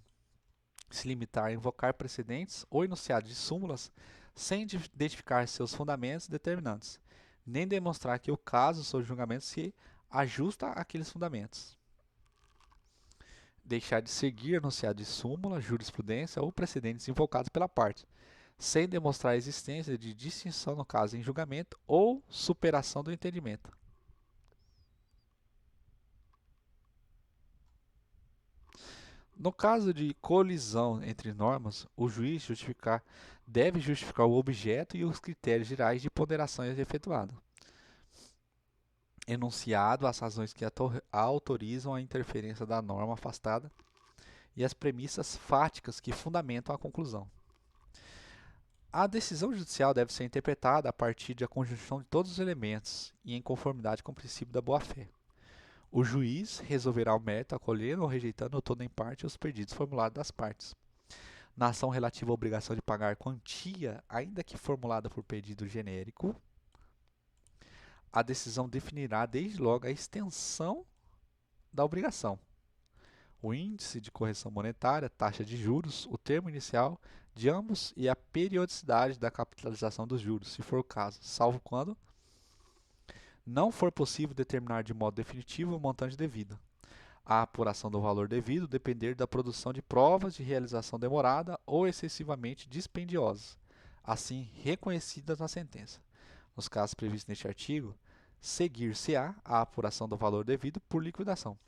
Se limitar a invocar precedentes ou enunciados de súmulas sem identificar seus fundamentos determinantes, nem demonstrar que o caso sob julgamento se ajusta àqueles fundamentos. Deixar de seguir enunciado de súmula, jurisprudência ou precedentes invocados pela parte, sem demonstrar a existência de distinção no caso em julgamento ou superação do entendimento. No caso de colisão entre normas, o juiz deve justificar o objeto e os critérios gerais de ponderações efetuadas, enunciado as razões que autorizam a interferência da norma afastada e as premissas fáticas que fundamentam a conclusão. A decisão judicial deve ser interpretada a partir da conjunção de todos os elementos e em conformidade com o princípio da boa-fé. O juiz resolverá o mérito acolhendo ou rejeitando ou todo em parte os pedidos formulados das partes. Na ação relativa à obrigação de pagar quantia, ainda que formulada por pedido genérico, a decisão definirá desde logo a extensão da obrigação, o índice de correção monetária, taxa de juros, o termo inicial de ambos e a periodicidade da capitalização dos juros, se for o caso, salvo quando não for possível determinar de modo definitivo o montante devido. A apuração do valor devido depender da produção de provas de realização demorada ou excessivamente dispendiosas, assim reconhecidas na sentença. Nos casos previstos neste artigo, seguir-se-á a apuração do valor devido por liquidação.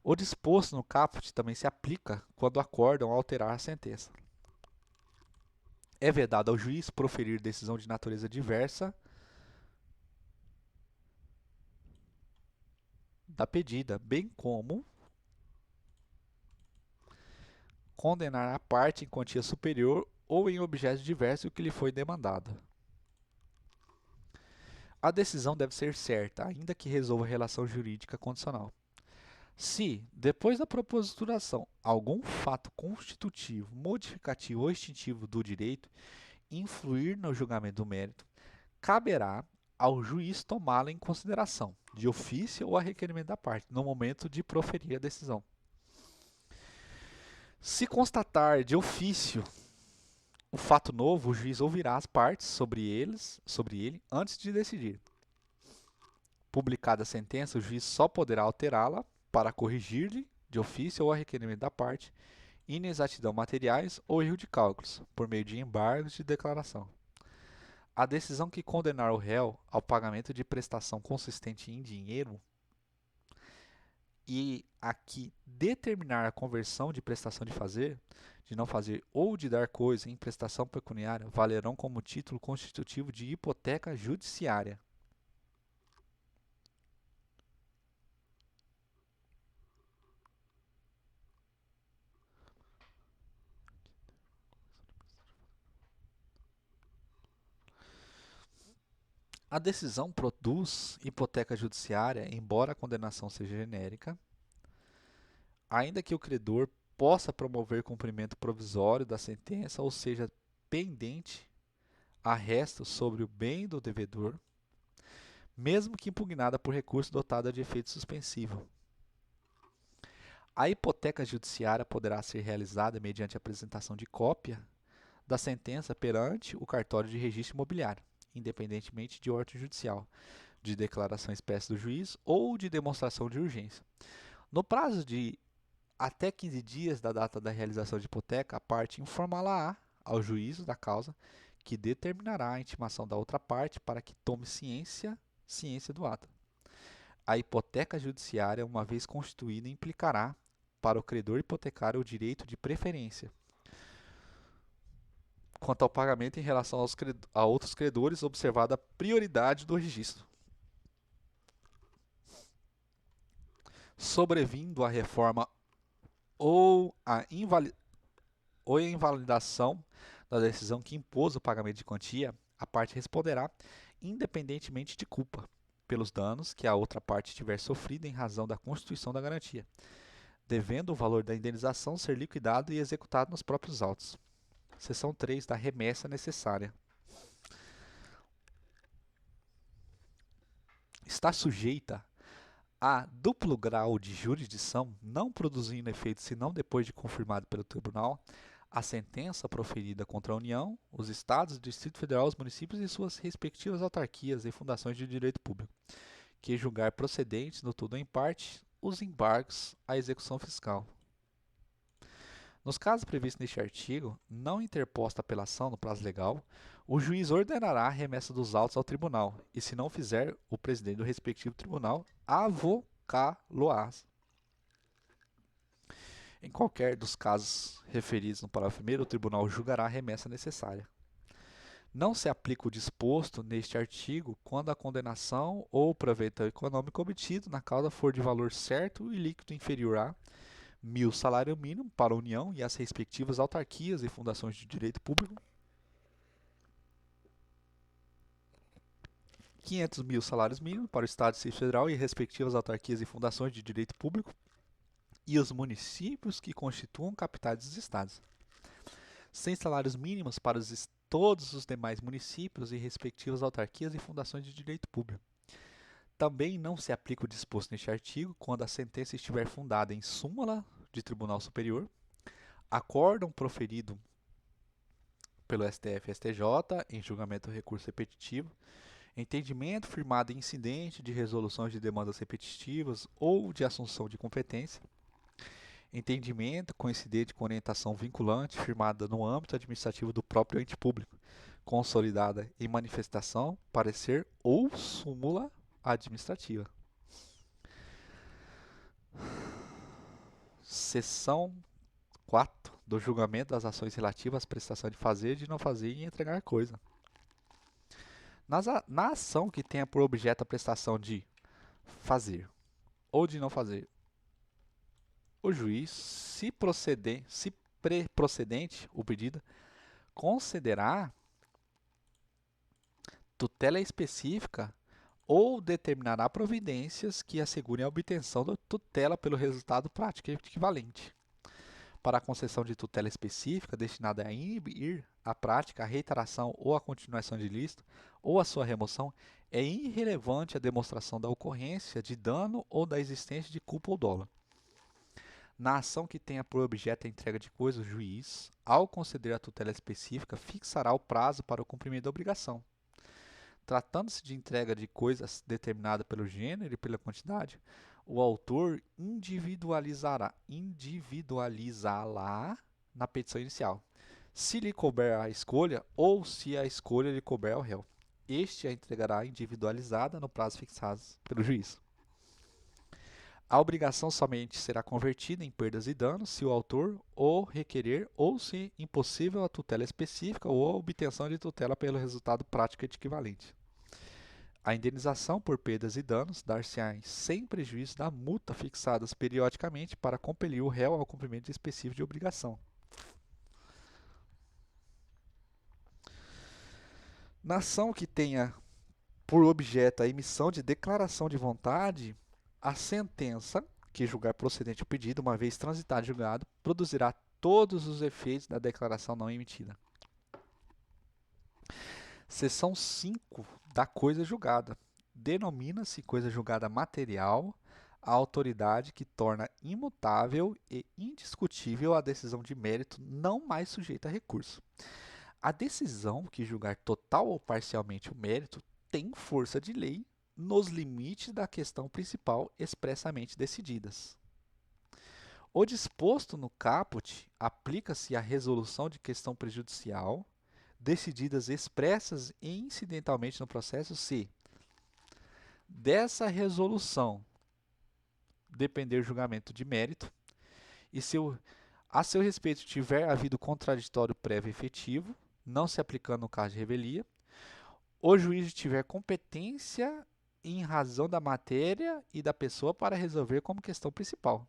O disposto no caput também se aplica quando acordam alterar a sentença. É vedado ao juiz proferir decisão de natureza diversa da pedida, bem como condenar a parte em quantia superior ou em objeto diverso do que lhe foi demandado. A decisão deve ser certa, ainda que resolva a relação jurídica condicional. Se, depois da proposituração, algum fato constitutivo, modificativo ou extintivo do direito influir no julgamento do mérito, caberá ao juiz tomá-lo em consideração, de ofício ou a requerimento da parte, no momento de proferir a decisão. Se constatar de ofício o fato novo, o juiz ouvirá as partes sobre ele antes de decidir. Publicada a sentença, o juiz só poderá alterá-la para corrigir-lhe, de ofício ou a requerimento da parte, inexatidão materiais ou erro de cálculos, por meio de embargos de declaração. A decisão que condenar o réu ao pagamento de prestação consistente em dinheiro e a que determinar a conversão de prestação de fazer, de não fazer ou de dar coisa em prestação pecuniária valerão como título constitutivo de hipoteca judiciária. A decisão produz hipoteca judiciária, embora a condenação seja genérica, ainda que o credor possa promover cumprimento provisório da sentença, ou seja, pendente arresto sobre o bem do devedor, mesmo que impugnada por recurso dotado de efeito suspensivo. A hipoteca judiciária poderá ser realizada mediante apresentação de cópia da sentença perante o cartório de registro imobiliário, independentemente de ordem judicial, de declaração expressa do juiz ou de demonstração de urgência. No prazo de até 15 dias da data da realização de hipoteca, a parte informará ao juízo da causa que determinará a intimação da outra parte para que tome ciência do ato. A hipoteca judiciária, uma vez constituída, implicará para o credor hipotecário o direito de preferência quanto ao pagamento em relação a outros credores, observada a prioridade do registro. Sobrevindo a reforma ou a invalidação da decisão que impôs o pagamento de quantia, a parte responderá independentemente de culpa pelos danos que a outra parte tiver sofrido em razão da constituição da garantia, devendo o valor da indenização ser liquidado e executado nos próprios autos. Seção 3 da remessa necessária. Está sujeita a duplo grau de jurisdição, não produzindo efeito senão depois de confirmado pelo tribunal, a sentença proferida contra a União, os Estados, o Distrito Federal, os municípios e suas respectivas autarquias e fundações de direito público, que julgar procedentes, no todo ou em parte, os embargos à execução fiscal. Nos casos previstos neste artigo, não interposta apelação no prazo legal, o juiz ordenará a remessa dos autos ao tribunal e, se não fizer, o presidente do respectivo tribunal avocá-lo-ás. Em qualquer dos casos referidos no parágrafo 1º, o tribunal julgará a remessa necessária. Não se aplica o disposto neste artigo quando a condenação ou proveito econômico obtido na causa for de valor certo e líquido inferior a 1.000 salário mínimo para a União e as respectivas autarquias e fundações de direito público, 500.000 salários mínimos para o Estado e Distrito Federal e respectivas autarquias e fundações de direito público e os municípios que constituam capitais dos estados, 100 salários mínimos para todos os demais municípios e respectivas autarquias e fundações de direito público. Também não se aplica o disposto neste artigo quando a sentença estiver fundada em súmula de Tribunal Superior, acórdão proferido pelo STF e STJ em julgamento do recurso repetitivo, entendimento firmado em incidente de resoluções de demandas repetitivas ou de assunção de competência, entendimento coincidente com orientação vinculante firmada no âmbito administrativo do próprio ente público, consolidada em manifestação, parecer ou súmula administrativa. Seção 4 do julgamento das ações relativas à prestação de fazer, de não fazer e entregar coisa. Na ação que tenha por objeto a prestação de fazer ou de não fazer, o juiz, se procedente o pedido, concederá tutela específica ou determinará providências que assegurem a obtenção da tutela pelo resultado prático equivalente. Para a concessão de tutela específica destinada a inibir a prática, a reiteração ou a continuação de ilícito ou a sua remoção, é irrelevante a demonstração da ocorrência de dano ou da existência de culpa ou dolo. Na ação que tenha por objeto a entrega de coisa, o juiz, ao conceder a tutela específica, fixará o prazo para o cumprimento da obrigação. Tratando-se de entrega de coisas determinada pelo gênero e pela quantidade, o autor individualizá-la na petição inicial, se lhe couber a escolha ou se a escolha lhe couber ao réu. Este a entregará individualizada no prazo fixado pelo juiz. A obrigação somente será convertida em perdas e danos se o autor o requerer ou se impossível a tutela específica ou a obtenção de tutela pelo resultado prático equivalente. A indenização por perdas e danos dar-se-á sem prejuízo da multa fixadas periodicamente para compelir o réu ao cumprimento específico de obrigação. Na ação que tenha por objeto a emissão de declaração de vontade, a sentença que julgar procedente o pedido, uma vez transitado e julgado, produzirá todos os efeitos da declaração não emitida. Seção 5 da coisa julgada. Denomina-se coisa julgada material a autoridade que torna imutável e indiscutível a decisão de mérito não mais sujeita a recurso. A decisão que julgar total ou parcialmente o mérito tem força de lei nos limites da questão principal expressamente decididas. O disposto no caput aplica-se à resolução de questão prejudicial, decididas expressas e incidentalmente no processo, se dessa resolução depender julgamento de mérito e se a seu respeito tiver havido contraditório prévio efetivo, não se aplicando no caso de revelia, o juiz tiver competência em razão da matéria e da pessoa para resolver como questão principal.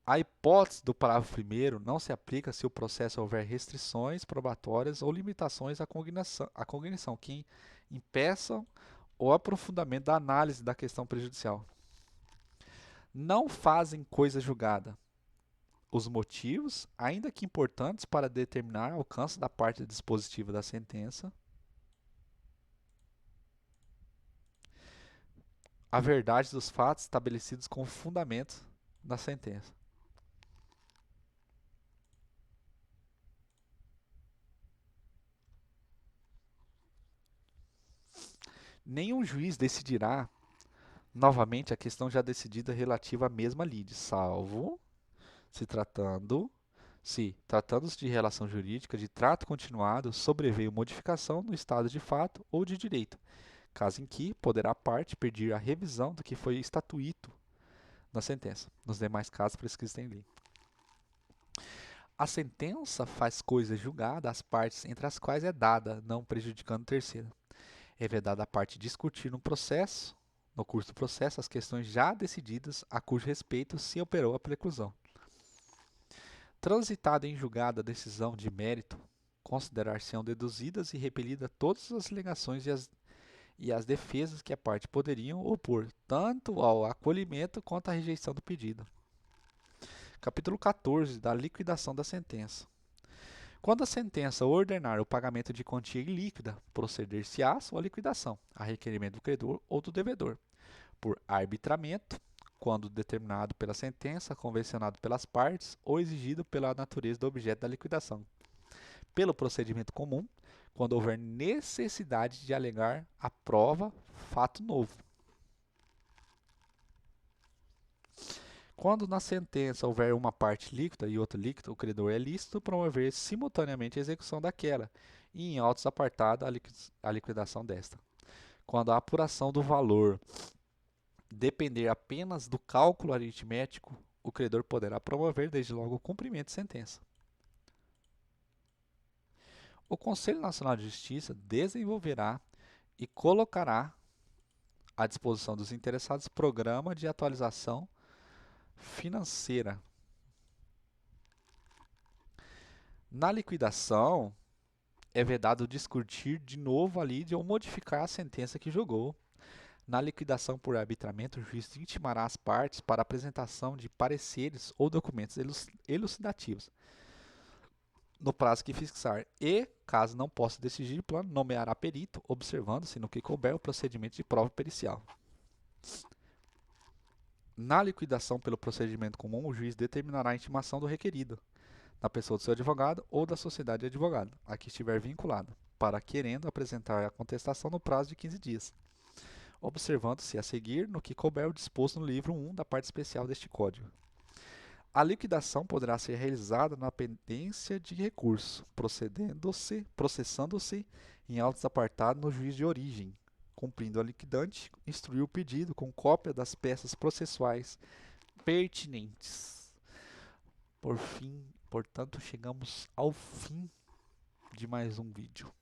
A hipótese do parágrafo 1º não se aplica se o processo houver restrições probatórias ou limitações à cognição que impeçam o aprofundamento da análise da questão prejudicial. Não fazem coisa julgada os motivos, ainda que importantes para determinar alcance da parte dispositiva da sentença, a verdade dos fatos estabelecidos como fundamento da sentença. Nenhum juiz decidirá novamente a questão já decidida relativa à mesma lide, salvo se tratando-se de relação jurídica de trato continuado, sobreveio modificação no estado de fato ou de direito, caso em que poderá a parte pedir a revisão do que foi estatuído na sentença. Nos demais casos, prescritos em lei. A sentença faz coisa julgada às partes entre as quais é dada, não prejudicando terceira. É vedada a parte discutir no processo, no curso do processo, as questões já decididas a cujo respeito se operou a preclusão. Transitada em julgada a decisão de mérito, considerar-se-ão deduzidas e repelidas todas as alegações e as defesas que a parte poderiam opor, tanto ao acolhimento quanto à rejeição do pedido. Capítulo 14 da liquidação da sentença. Quando a sentença ordenar o pagamento de quantia ilíquida, proceder-se-á sua liquidação, a requerimento do credor ou do devedor, por arbitramento, quando determinado pela sentença, convencionado pelas partes ou exigido pela natureza do objeto da liquidação. Pelo procedimento comum, quando houver necessidade de alegar a prova, fato novo. Quando na sentença houver uma parte líquida e outra líquida, o credor é lícito promover simultaneamente a execução daquela e, em autos apartado, a liquidação desta. Quando a apuração do valor depender apenas do cálculo aritmético, o credor poderá promover desde logo o cumprimento de sentença. O Conselho Nacional de Justiça desenvolverá e colocará à disposição dos interessados programa de atualização financeira. Na liquidação, é vedado discutir de novo a lide ou modificar a sentença que julgou. Na liquidação por arbitramento, o juiz intimará as partes para a apresentação de pareceres ou documentos elucidativos, no prazo que fixar, e, caso não possa decidir, plano nomeará perito, observando-se no que couber o procedimento de prova pericial. Na liquidação pelo procedimento comum, o juiz determinará a intimação do requerido, na pessoa do seu advogado ou da sociedade de advogado, a que estiver vinculada, para querendo apresentar a contestação no prazo de 15 dias, observando-se a seguir no que couber o disposto no livro 1 da parte especial deste Código. A liquidação poderá ser realizada na pendência de recurso, processando-se em autos apartados no juiz de origem, cumprindo a liquidante, instruir o pedido com cópia das peças processuais pertinentes. Portanto, chegamos ao fim de mais um vídeo.